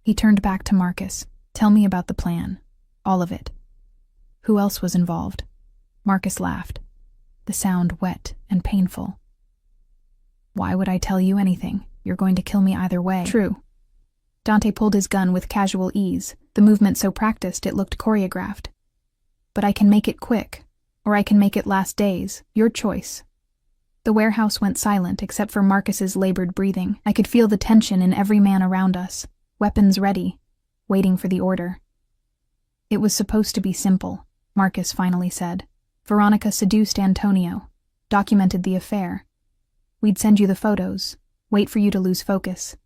He turned back to Marcus. "Tell me about the plan. All of it." "Who else was involved?" Marcus laughed, the sound wet and painful. "Why would I tell you anything? You're going to kill me either way." "True." Dante pulled his gun with casual ease, the movement so practiced it looked choreographed. "But I can make it quick, or I can make it last days. Your choice." The warehouse went silent except for Marcus's labored breathing. I could feel the tension in every man around us, weapons ready, waiting for the order. It was supposed to be simple, Marcus finally said. Veronica seduced Antonio, documented the affair. We'd send you the photos, wait for you to lose focus.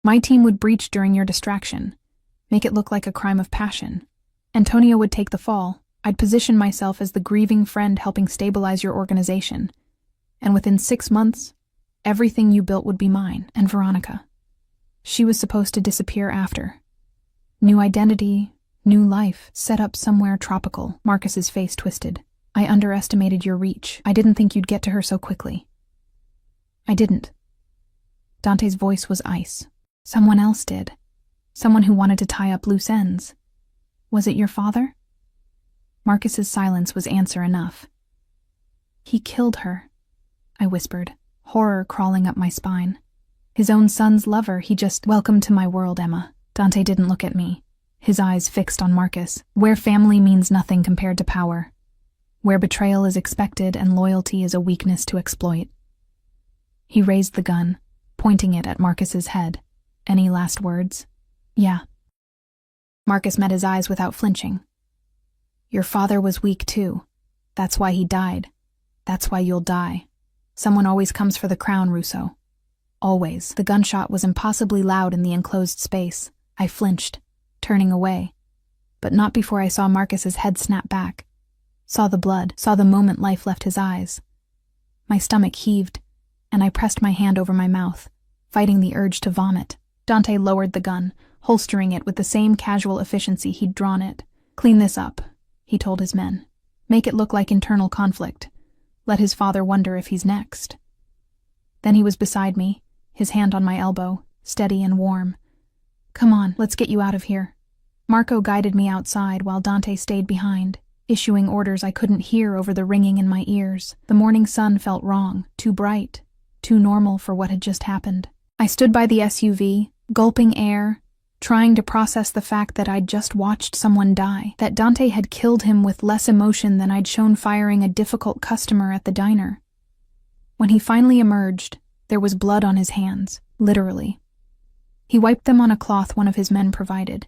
My team would breach during your distraction, make it look like a crime of passion. Antonio would take the fall. I'd position myself as the grieving friend helping stabilize your organization. And within 6 months, everything you built would be mine and Veronica. She was supposed to disappear after. New identity, new life, set up somewhere tropical. Marcus's face twisted. I underestimated your reach. I didn't think you'd get to her so quickly. I didn't. Dante's voice was ice. Someone else did. Someone who wanted to tie up loose ends. Was it your father? Marcus's silence was answer enough. He killed her, I whispered, horror crawling up my spine. His own son's lover, he just— Welcome to my world, Emma. Dante didn't look at me, his eyes fixed on Marcus, where family means nothing compared to power, where betrayal is expected and loyalty is a weakness to exploit. He raised the gun, pointing it at Marcus's head. Any last words? Yeah. Marcus met his eyes without flinching. Your father was weak too. That's why he died. That's why you'll die. Someone always comes for the crown, Russo. Always. The gunshot was impossibly loud in the enclosed space. I flinched, turning away. But not before I saw Marcus's head snap back. Saw the blood, saw the moment life left his eyes. My stomach heaved, and I pressed my hand over my mouth, fighting the urge to vomit. Dante lowered the gun, holstering it with the same casual efficiency he'd drawn it. Clean this up, he told his men. Make it look like internal conflict. Let his father wonder if he's next. Then he was beside me, his hand on my elbow, steady and warm. Come on, let's get you out of here. Marco guided me outside while Dante stayed behind, issuing orders I couldn't hear over the ringing in my ears. The morning sun felt wrong, too bright, too normal for what had just happened. I stood by the SUV, gulping air, trying to process the fact that I'd just watched someone die, that Dante had killed him with less emotion than I'd shown firing a difficult customer at the diner. When he finally emerged, there was blood on his hands, literally. He wiped them on a cloth one of his men provided,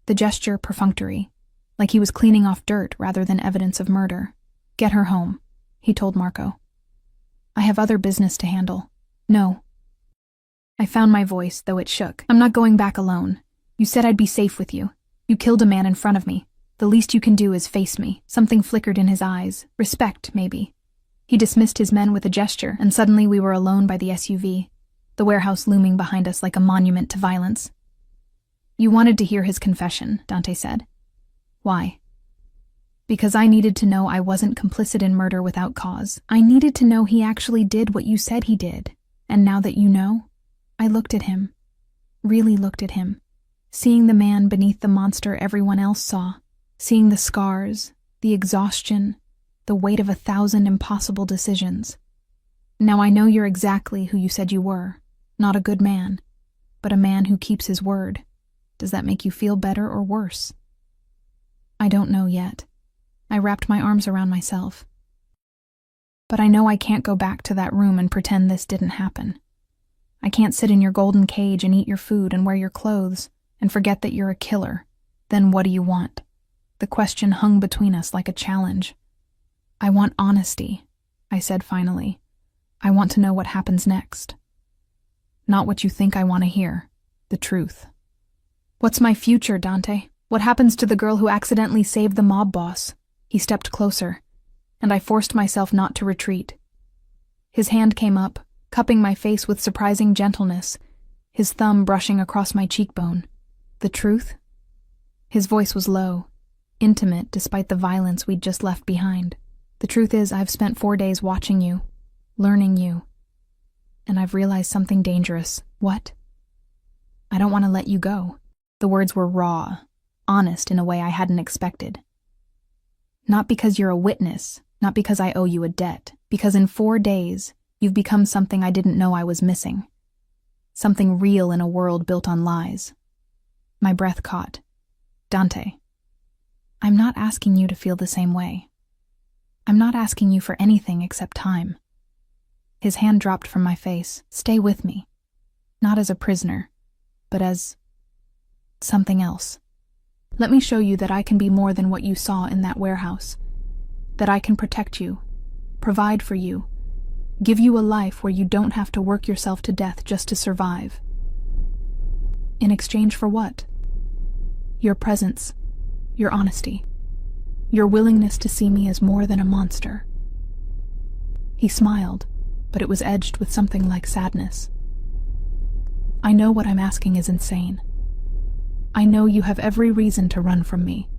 the gesture perfunctory, like he was cleaning off dirt rather than evidence of murder. Get her home, he told Marco. I have other business to handle. No. I found my voice, though it shook. I'm not going back alone. You said I'd be safe with you. You killed a man in front of me. The least you can do is face me. Something flickered in his eyes. Respect, maybe. He dismissed his men with a gesture, and suddenly we were alone by the SUV, the warehouse looming behind us like a monument to violence. You wanted to hear his confession, Dante said. Why? Because I needed to know I wasn't complicit in murder without cause. I needed to know he actually did what you said he did. And now that you know, I looked at him. Really looked at him. Seeing the man beneath the monster everyone else saw. Seeing the scars, the exhaustion, the weight of 1,000 impossible decisions. Now I know you're exactly who you said you were. Not a good man, but a man who keeps his word. Does that make you feel better or worse? I don't know yet. I wrapped my arms around myself. But I know I can't go back to that room and pretend this didn't happen. I can't sit in your golden cage and eat your food and wear your clothes and forget that you're a killer. Then what do you want? The question hung between us like a challenge. I want honesty, I said finally. I want to know what happens next. Not what you think I want to hear. The truth. What's my future, Dante? What happens to the girl who accidentally saved the mob boss? He stepped closer, and I forced myself not to retreat. His hand came up, cupping my face with surprising gentleness, his thumb brushing across my cheekbone. The truth? His voice was low, intimate despite the violence we'd just left behind. The truth is, I've spent 4 days watching you, learning you, and I've realized something dangerous. What? I don't want to let you go. The words were raw, honest in a way I hadn't expected. Not because you're a witness, not because I owe you a debt, because in 4 days, you've become something I didn't know I was missing. Something real in a world built on lies. My breath caught. Dante, I'm not asking you to feel the same way. I'm not asking you for anything except time. His hand dropped from my face. Stay with me. Not as a prisoner, but as something else. Let me show you that I can be more than what you saw in that warehouse. That I can protect you, provide for you, give you a life where you don't have to work yourself to death just to survive. In exchange for what? Your presence, your honesty, your willingness to see me as more than a monster. He smiled, but it was edged with something like sadness. I know what I'm asking is insane. I know you have every reason to run from me.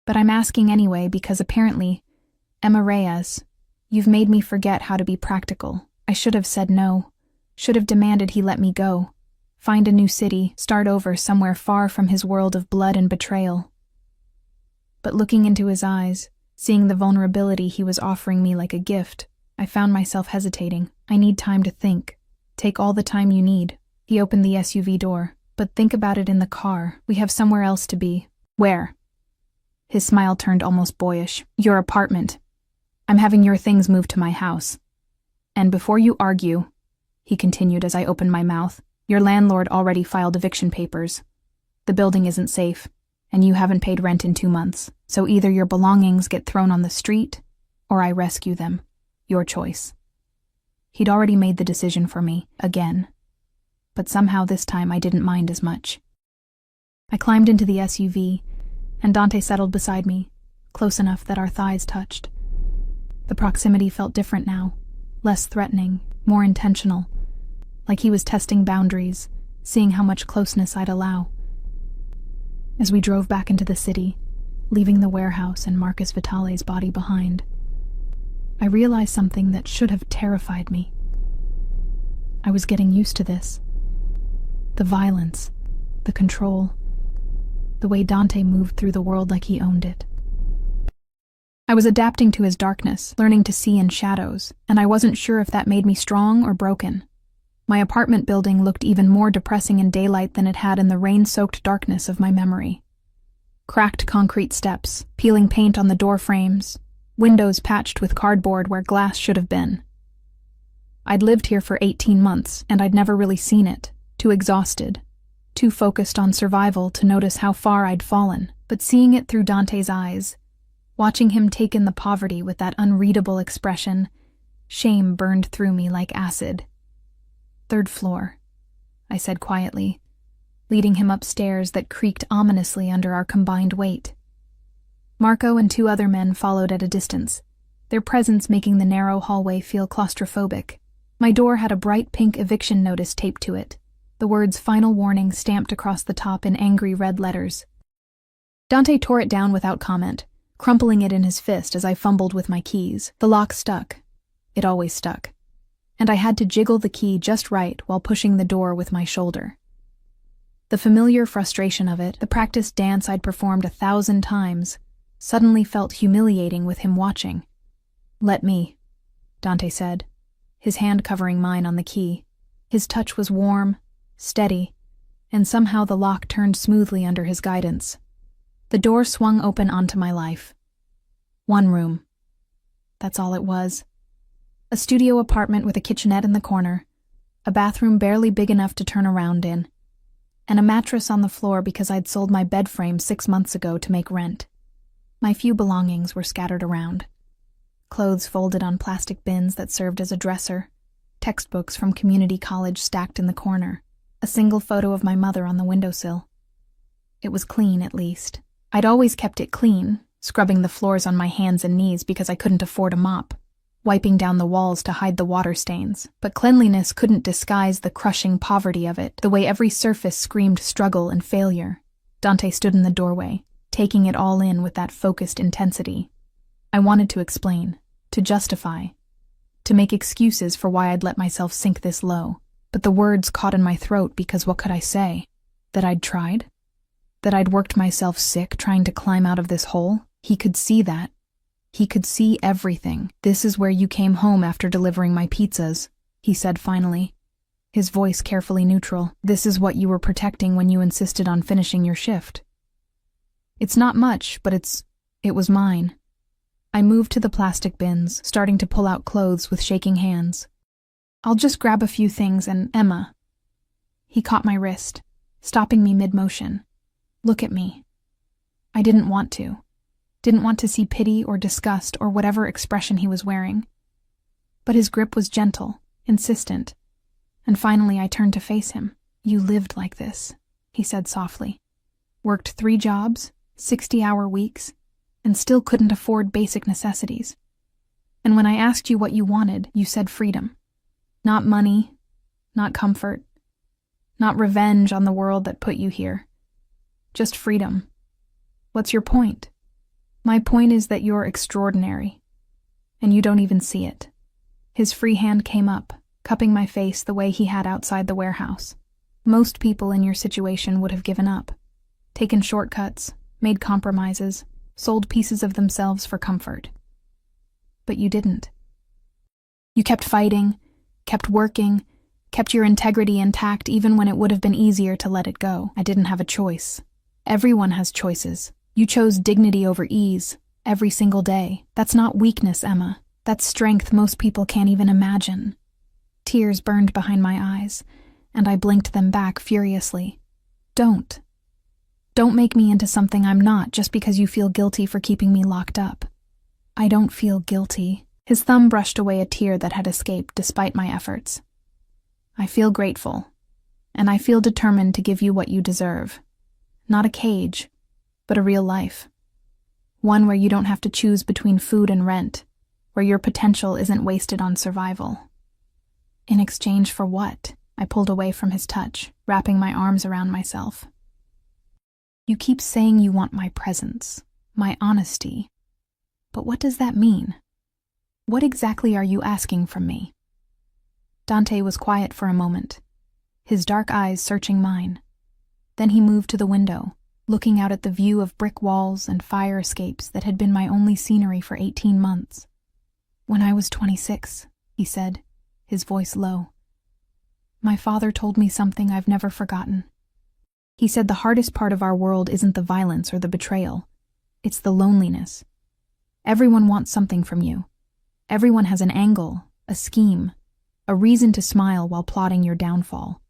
But I'm asking anyway because apparently, Emma Reyes, you've made me forget how to be practical. I should have said no, should have demanded he let me go, find a new city, start over somewhere far from his world of blood and betrayal. But looking into his eyes, seeing the vulnerability he was offering me like a gift, I found myself hesitating. I need time to think. Take all the time you need. He opened the SUV door. But think about it in the car. We have somewhere else to be. Where? His smile turned almost boyish. Your apartment. I'm having your things moved to my house. And before you argue, he continued as I opened my mouth, your landlord already filed eviction papers. The building isn't safe, and you haven't paid rent in 2 months. So either your belongings get thrown on the street, or I rescue them. Your choice. He'd already made the decision for me, again. But somehow this time I didn't mind as much. I climbed into the SUV, and Dante settled beside me, close enough that our thighs touched. The proximity felt different now, less threatening, more intentional, like he was testing boundaries, seeing how much closeness I'd allow. As we drove back into the city, leaving the warehouse and Marcus Vitale's body behind, I realized something that should have terrified me. I was getting used to this. The violence, the control, the way Dante moved through the world like he owned it. I was adapting to his darkness, learning to see in shadows, and I wasn't sure if that made me strong or broken. My apartment building looked even more depressing in daylight than it had in the rain-soaked darkness of my memory. Cracked concrete steps, peeling paint on the door frames, windows patched with cardboard where glass should have been. I'd lived here for 18 months, and I'd never really seen it. Too exhausted, too focused on survival to notice how far I'd fallen, but seeing it through Dante's eyes, watching him take in the poverty with that unreadable expression, shame burned through me like acid. 3rd floor, I said quietly, leading him up stairs that creaked ominously under our combined weight. Marco and 2 other men followed at a distance, their presence making the narrow hallway feel claustrophobic. My door had a bright pink eviction notice taped to it, the words "Final Warning" stamped across the top in angry red letters. Dante tore it down without comment, crumpling it in his fist as I fumbled with my keys. The lock stuck. It always stuck. And I had to jiggle the key just right while pushing the door with my shoulder. The familiar frustration of it, the practiced dance I'd performed 1,000 times, suddenly felt humiliating with him watching. "Let me," Dante said, his hand covering mine on the key. His touch was warm, steady, and somehow the lock turned smoothly under his guidance. The door swung open onto my life. 1 room. That's all it was. A studio apartment with a kitchenette in the corner, a bathroom barely big enough to turn around in, and a mattress on the floor because I'd sold my bed frame 6 months ago to make rent. My few belongings were scattered around. Clothes folded on plastic bins that served as a dresser, textbooks from community college stacked in the corner, a single photo of my mother on the windowsill. It was clean, at least. I'd always kept it clean, scrubbing the floors on my hands and knees because I couldn't afford a mop, wiping down the walls to hide the water stains. But cleanliness couldn't disguise the crushing poverty of it, the way every surface screamed struggle and failure. Dante stood in the doorway, taking it all in with that focused intensity. I wanted to explain, to justify, to make excuses for why I'd let myself sink this low. But the words caught in my throat because what could I say? That I'd tried? That I'd worked myself sick trying to climb out of this hole? He could see that. He could see everything. "This is where you came home after delivering my pizzas," he said finally, his voice carefully neutral. "This is what you were protecting when you insisted on finishing your shift. It's not much, but it was mine." I moved to the plastic bins, starting to pull out clothes with shaking hands. I'll just grab a few things and Emma. He caught my wrist, stopping me mid-motion. Look at me. I didn't want to. Didn't want to see pity or disgust or whatever expression he was wearing. But his grip was gentle, insistent. And finally I turned to face him. You lived like this, he said softly. Worked 3 jobs, 60-hour weeks, and still couldn't afford basic necessities. And when I asked you what you wanted, you said freedom. Not money, not comfort, not revenge on the world that put you here. Just freedom. What's your point? My point is that you're extraordinary, and you don't even see it. His free hand came up, cupping my face the way he had outside the warehouse. Most people in your situation would have given up, taken shortcuts, made compromises, sold pieces of themselves for comfort. But you didn't. You kept fighting, kept working, kept your integrity intact even when it would have been easier to let it go. I didn't have a choice. Everyone has choices. You chose dignity over ease, every single day. That's not weakness, Emma. That's strength most people can't even imagine. Tears burned behind my eyes, and I blinked them back furiously. Don't. Don't make me into something I'm not just because you feel guilty for keeping me locked up. I don't feel guilty. His thumb brushed away a tear that had escaped despite my efforts. I feel grateful, and I feel determined to give you what you deserve. Not a cage, but a real life. One where you don't have to choose between food and rent, where your potential isn't wasted on survival. In exchange for what? I pulled away from his touch, wrapping my arms around myself. You keep saying you want my presence, my honesty. But what does that mean? What exactly are you asking from me? Dante was quiet for a moment, his dark eyes searching mine. Then he moved to the window, looking out at the view of brick walls and fire escapes that had been my only scenery for 18 months. When I was 26, he said, his voice low. My father told me something I've never forgotten. He said the hardest part of our world isn't the violence or the betrayal. It's the loneliness. Everyone wants something from you. Everyone has an angle, a scheme, a reason to smile while plotting your downfall.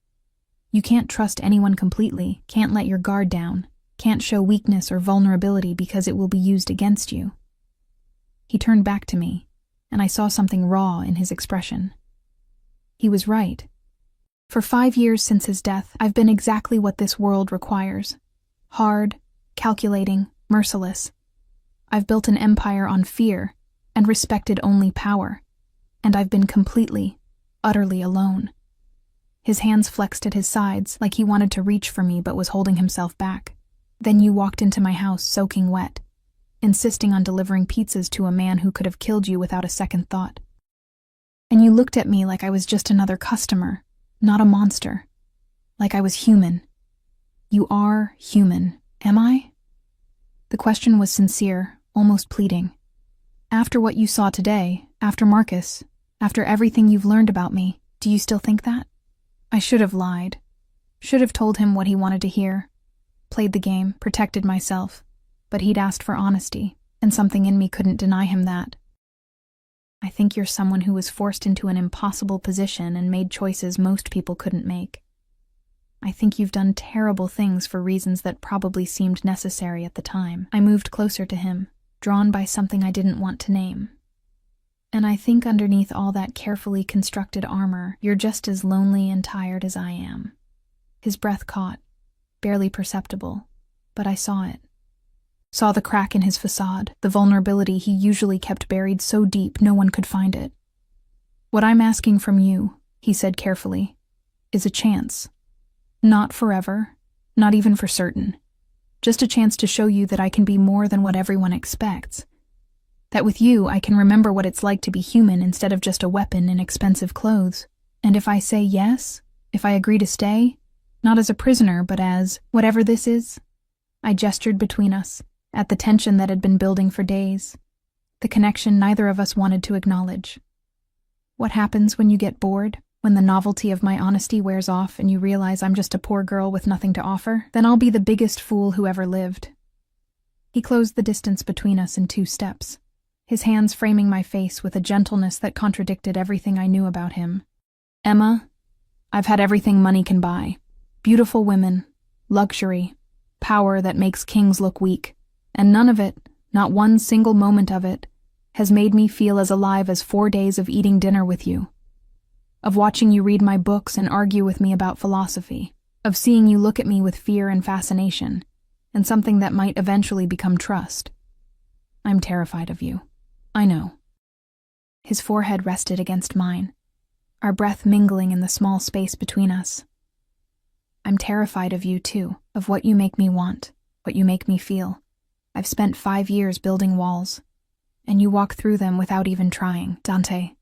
You can't trust anyone completely, can't let your guard down, can't show weakness or vulnerability because it will be used against you. He turned back to me, and I saw something raw in his expression. He was right. For 5 years since his death, I've been exactly what this world requires. Hard, calculating, merciless. I've built an empire on fear and respected only power, and I've been completely, utterly alone. His hands flexed at his sides like he wanted to reach for me but was holding himself back. Then you walked into my house soaking wet, insisting on delivering pizzas to a man who could have killed you without a second thought. And you looked at me like I was just another customer, not a monster. Like I was human. You are human, am I? The question was sincere, almost pleading. After what you saw today, after Marcus, after everything you've learned about me, do you still think that? I should have lied. Should have told him what he wanted to hear. Played the game, protected myself. But he'd asked for honesty, and something in me couldn't deny him that. I think you're someone who was forced into an impossible position and made choices most people couldn't make. I think you've done terrible things for reasons that probably seemed necessary at the time. I moved closer to him, drawn by something I didn't want to name. And I think underneath all that carefully constructed armor, you're just as lonely and tired as I am. His breath caught, barely perceptible, but I saw it. Saw the crack in his facade, the vulnerability he usually kept buried so deep no one could find it. What I'm asking from you, he said carefully, is a chance. Not forever, not even for certain. Just a chance to show you that I can be more than what everyone expects. That with you, I can remember what it's like to be human instead of just a weapon in expensive clothes. And if I say yes, if I agree to stay, not as a prisoner, but as whatever this is, I gestured between us, at the tension that had been building for days, the connection neither of us wanted to acknowledge. What happens when you get bored? When the novelty of my honesty wears off and you realize I'm just a poor girl with nothing to offer? Then I'll be the biggest fool who ever lived. He closed the distance between us in 2 steps, his hands framing my face with a gentleness that contradicted everything I knew about him. Emma, I've had everything money can buy. Beautiful women, luxury, power that makes kings look weak, and none of it, not one single moment of it, has made me feel as alive as 4 days of eating dinner with you, of watching you read my books and argue with me about philosophy, of seeing you look at me with fear and fascination, and something that might eventually become trust. I'm terrified of you. I know. His forehead rested against mine, our breath mingling in the small space between us. I'm terrified of you too, of what you make me want, what you make me feel. I've spent 5 years building walls, and you walk through them without even trying, Dante.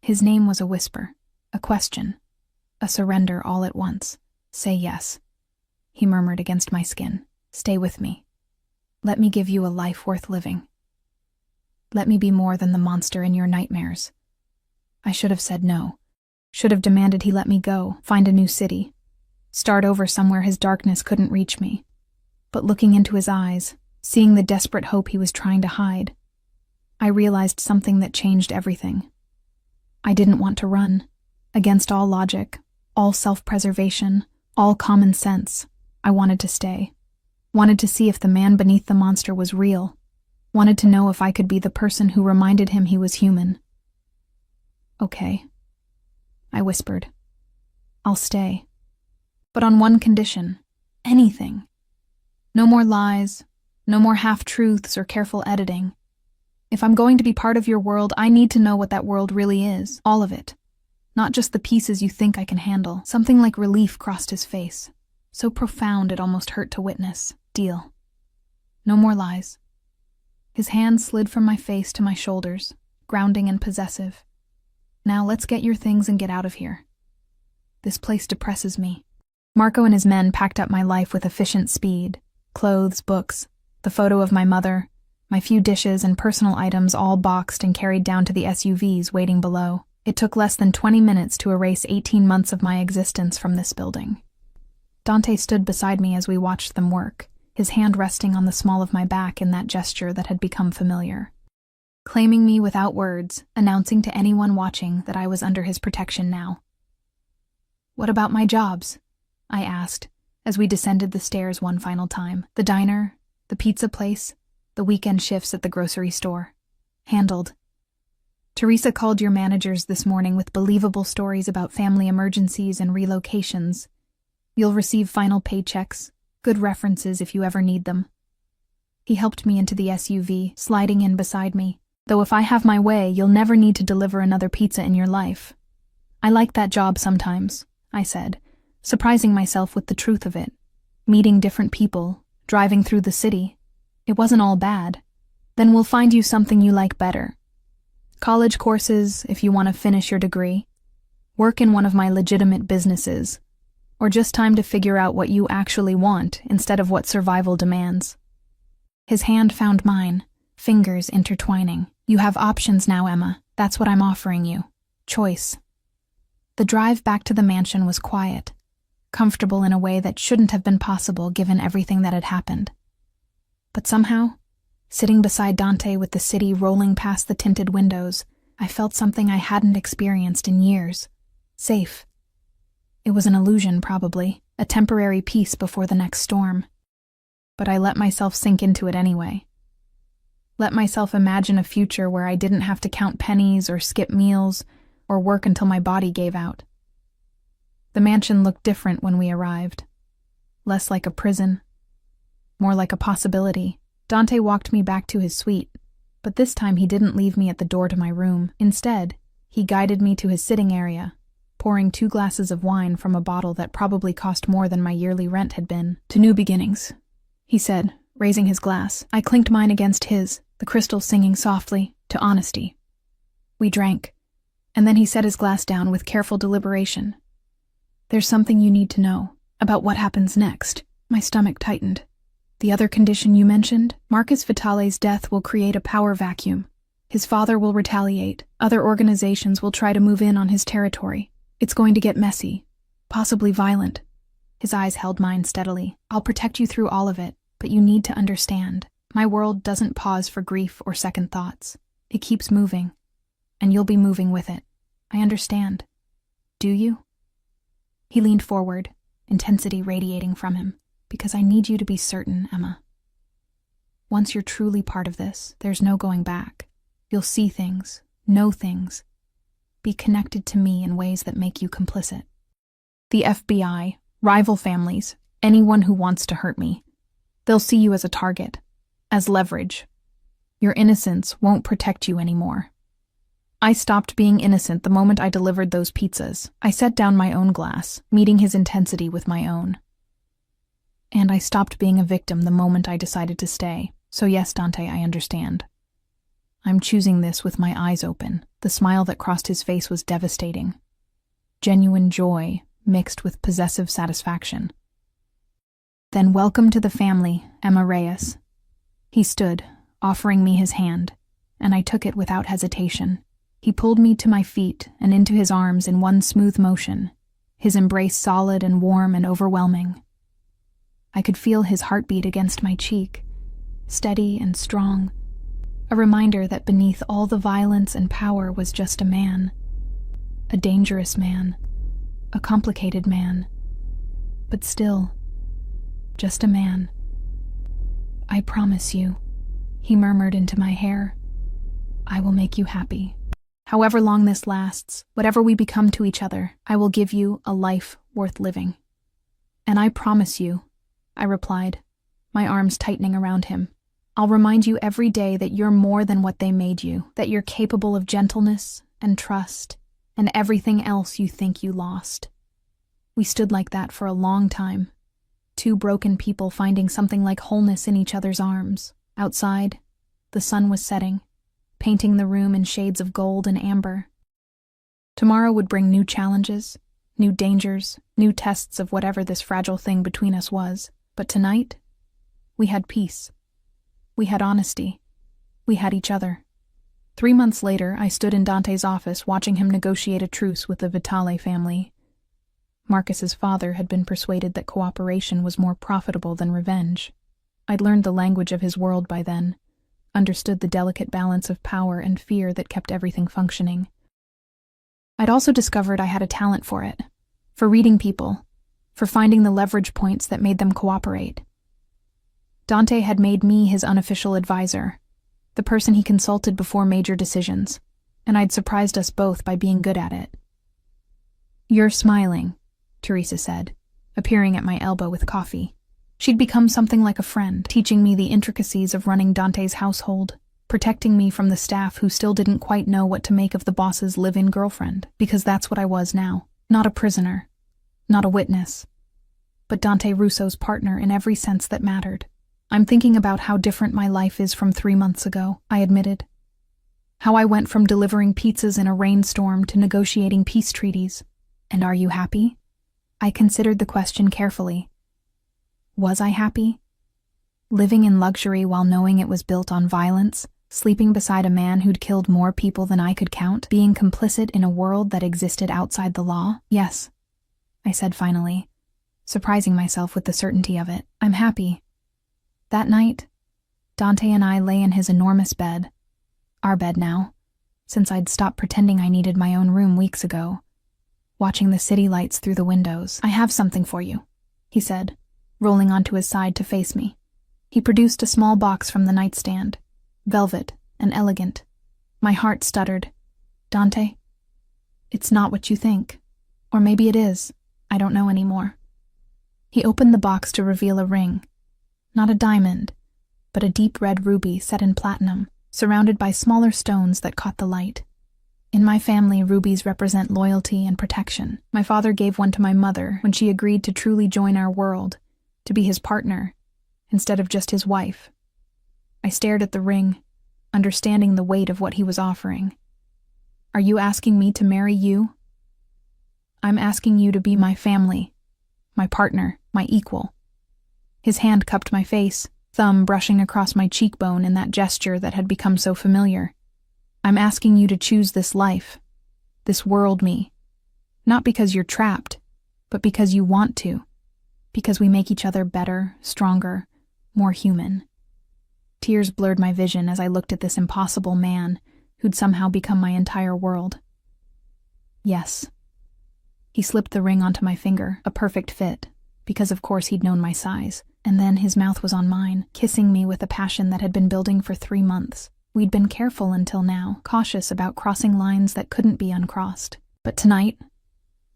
His name was a whisper, a question, a surrender all at once. Say yes, he murmured against my skin. Stay with me. Let me give you a life worth living. Let me be more than the monster in your nightmares. I should have said no, should have demanded he let me go, find a new city, start over somewhere his darkness couldn't reach me. But looking into his eyes, seeing the desperate hope he was trying to hide, I realized something that changed everything. I didn't want to run. Against all logic, all self-preservation, all common sense, I wanted to stay. Wanted to see if the man beneath the monster was real. Wanted to know if I could be the person who reminded him he was human. Okay, I whispered. I'll stay. But on one condition. Anything. No more lies, no more half-truths or careful editing. If I'm going to be part of your world, I need to know what that world really is, all of it. Not just the pieces you think I can handle. Something like relief crossed his face, so profound it almost hurt to witness. Deal. No more lies. His hand slid from my face to my shoulders, grounding and possessive. Now let's get your things and get out of here. This place depresses me. Marco and his men packed up my life with efficient speed. Clothes, books, the photo of my mother, my few dishes and personal items all boxed and carried down to the SUVs waiting below. It took less than 20 minutes to erase 18 months of my existence from this building. Dante stood beside me as we watched them work, his hand resting on the small of my back in that gesture that had become familiar. Claiming me without words, announcing to anyone watching that I was under his protection now. What about my jobs? I asked, as we descended the stairs one final time. The diner, the pizza place, the weekend shifts at the grocery store. Handled. Teresa called your managers this morning with believable stories about family emergencies and relocations. You'll receive final paychecks, good references if you ever need them. He helped me into the SUV, sliding in beside me. Though if I have my way, you'll never need to deliver another pizza in your life. I like that job sometimes, I said, surprising myself with the truth of it. Meeting different people, driving through the city. It wasn't all bad. Then we'll find you something you like better. College courses, if you want to finish your degree. Work in one of my legitimate businesses. Or just time to figure out what you actually want instead of what survival demands. His hand found mine, fingers intertwining. You have options now, Emma. That's what I'm offering you. Choice. The drive back to the mansion was quiet, comfortable in a way that shouldn't have been possible given everything that had happened. But somehow, sitting beside Dante with the city rolling past the tinted windows, I felt something I hadn't experienced in years. Safe. It was an illusion, probably, a temporary peace before the next storm. But I let myself sink into it anyway. Let myself imagine a future where I didn't have to count pennies or skip meals or work until my body gave out. The mansion looked different when we arrived. Less like a prison. More like a possibility. Dante walked me back to his suite, but this time he didn't leave me at the door to my room. Instead, he guided me to his sitting area, pouring 2 glasses of wine from a bottle that probably cost more than my yearly rent had been. To new beginnings, he said, raising his glass. I clinked mine against his, the crystal singing softly, to honesty. We drank, and then he set his glass down with careful deliberation. There's something you need to know about what happens next. My stomach tightened. The other condition you mentioned, Marcus Vitale's death will create a power vacuum. His father will retaliate. Other organizations will try to move in on his territory. It's going to get messy, possibly violent. His eyes held mine steadily. I'll protect you through all of it, but you need to understand. My world doesn't pause for grief or second thoughts. It keeps moving, and you'll be moving with it. I understand. do you?" He leaned forward, intensity radiating from him. "Because I need you to be certain, Emma. Once you're truly part of this, there's no going back. You'll see things, know things, be connected to me in ways that make you complicit. The FBI, rival families, anyone who wants to hurt me, they'll see you as a target, as leverage. Your innocence won't protect you anymore." I stopped being innocent the moment I delivered those pizzas. I set down my own glass, meeting his intensity with my own. And I stopped being a victim the moment I decided to stay. So yes, Dante, I understand. I'm choosing this with my eyes open. The smile that crossed his face was devastating. Genuine joy mixed with possessive satisfaction. "Then welcome to the family, Emma Reyes." He stood, offering me his hand, and I took it without hesitation. He pulled me to my feet and into his arms in one smooth motion, his embrace solid and warm and overwhelming. I could feel his heartbeat against my cheek, steady and strong, a reminder that beneath all the violence and power was just a man, a dangerous man, a complicated man, but still, just a man. "I promise you," he murmured into my hair, "I will make you happy. However long this lasts, whatever we become to each other, I will give you a life worth living." "And I promise you," I replied, my arms tightening around him, "I'll remind you every day that you're more than what they made you, that you're capable of gentleness and trust and everything else you think you lost." We stood like that for a long time, two broken people finding something like wholeness in each other's arms. Outside, the sun was setting, painting the room in shades of gold and amber. Tomorrow would bring new challenges, new dangers, new tests of whatever this fragile thing between us was. But tonight, we had peace. We had honesty. We had each other. 3 months later, I stood in Dante's office watching him negotiate a truce with the Vitale family. Marcus's father had been persuaded that cooperation was more profitable than revenge. I'd learned the language of his world by then, understood the delicate balance of power and fear that kept everything functioning. I'd also discovered I had a talent for it, for reading people, for finding the leverage points that made them cooperate. Dante had made me his unofficial advisor, the person he consulted before major decisions, and I'd surprised us both by being good at it. "You're smiling," Teresa said, appearing at my elbow with coffee. She'd become something like a friend, teaching me the intricacies of running Dante's household, protecting me from the staff who still didn't quite know what to make of the boss's live-in girlfriend, because that's what I was now. Not a prisoner, not a witness, but Dante Russo's partner in every sense that mattered. "I'm thinking about how different my life is from 3 months ago," I admitted. "How I went from delivering pizzas in a rainstorm to negotiating peace treaties. And are you happy?" I considered the question carefully. Was I happy? Living in luxury while knowing it was built on violence, sleeping beside a man who'd killed more people than I could count, being complicit in a world that existed outside the law? "Yes," I said finally, surprising myself with the certainty of it. "I'm happy." That night, Dante and I lay in his enormous bed, our bed now, since I'd stopped pretending I needed my own room weeks ago, watching the city lights through the windows. "I have something for you," he said, rolling onto his side to face me. He produced a small box from the nightstand, velvet and elegant. My heart stuttered. "Dante, it's not what you think. Or maybe it is. I don't know anymore." He opened the box to reveal a ring. Not a diamond, but a deep red ruby set in platinum, surrounded by smaller stones that caught the light. In my family, rubies represent loyalty and protection. My father gave one to my mother when she agreed to truly join our world, to be his partner, instead of just his wife. I stared at the ring, understanding the weight of what he was offering. "Are you asking me to marry you?" "I'm asking you to be my family, my partner, my equal." His hand cupped my face, thumb brushing across my cheekbone in that gesture that had become so familiar. "I'm asking you to choose this life, this world me. Not because you're trapped, but because you want to. Because we make each other better, stronger, more human." Tears blurred my vision as I looked at this impossible man who'd somehow become my entire world. "Yes," He slipped the ring onto my finger, a perfect fit, because of course he'd known my size. And then his mouth was on mine, kissing me with a passion that had been building for 3 months. We'd been careful until now, cautious about crossing lines that couldn't be uncrossed. But tonight,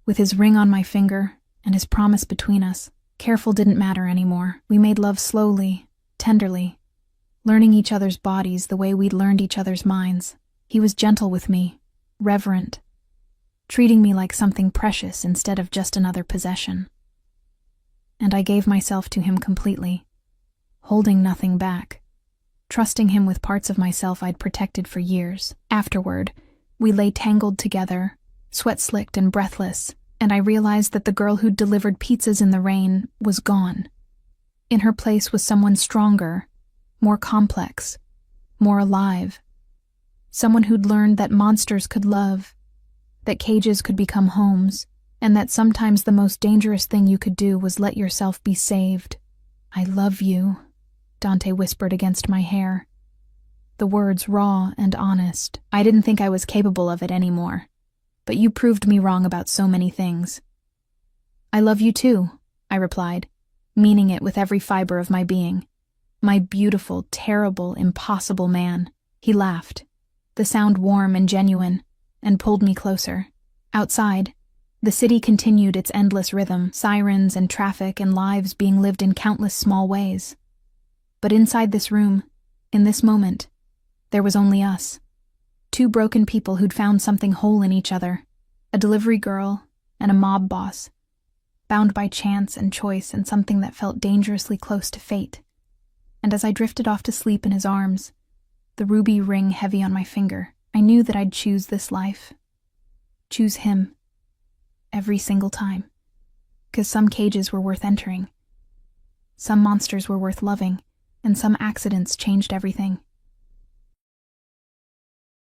with his ring on my finger and his promise between us, careful didn't matter anymore. We made love slowly, tenderly, learning each other's bodies the way we'd learned each other's minds. He was gentle with me, reverent, treating me like something precious instead of just another possession. And I gave myself to him completely, holding nothing back, trusting him with parts of myself I'd protected for years. Afterward, we lay tangled together, sweat-slicked and breathless, and I realized that the girl who'd delivered pizzas in the rain was gone. In her place was someone stronger, more complex, more alive. Someone who'd learned that monsters could love, that cages could become homes, and that sometimes the most dangerous thing you could do was let yourself be saved. "I love you," Dante whispered against my hair. The words raw and honest. I didn't think I was capable of it anymore, but you proved me wrong about so many things. "I love you too," I replied, meaning it with every fiber of my being. "My beautiful, terrible, impossible man." He laughed, the sound warm and genuine, and pulled me closer. Outside, the city continued its endless rhythm, sirens and traffic and lives being lived in countless small ways. But inside this room, in this moment, there was only us. 2 broken people who'd found something whole in each other, a delivery girl and a mob boss, bound by chance and choice and something that felt dangerously close to fate. And as I drifted off to sleep in his arms, the ruby ring heavy on my finger, I knew that I'd choose this life. Choose him. Every single time. 'Cause some cages were worth entering. Some monsters were worth loving, and some accidents changed everything.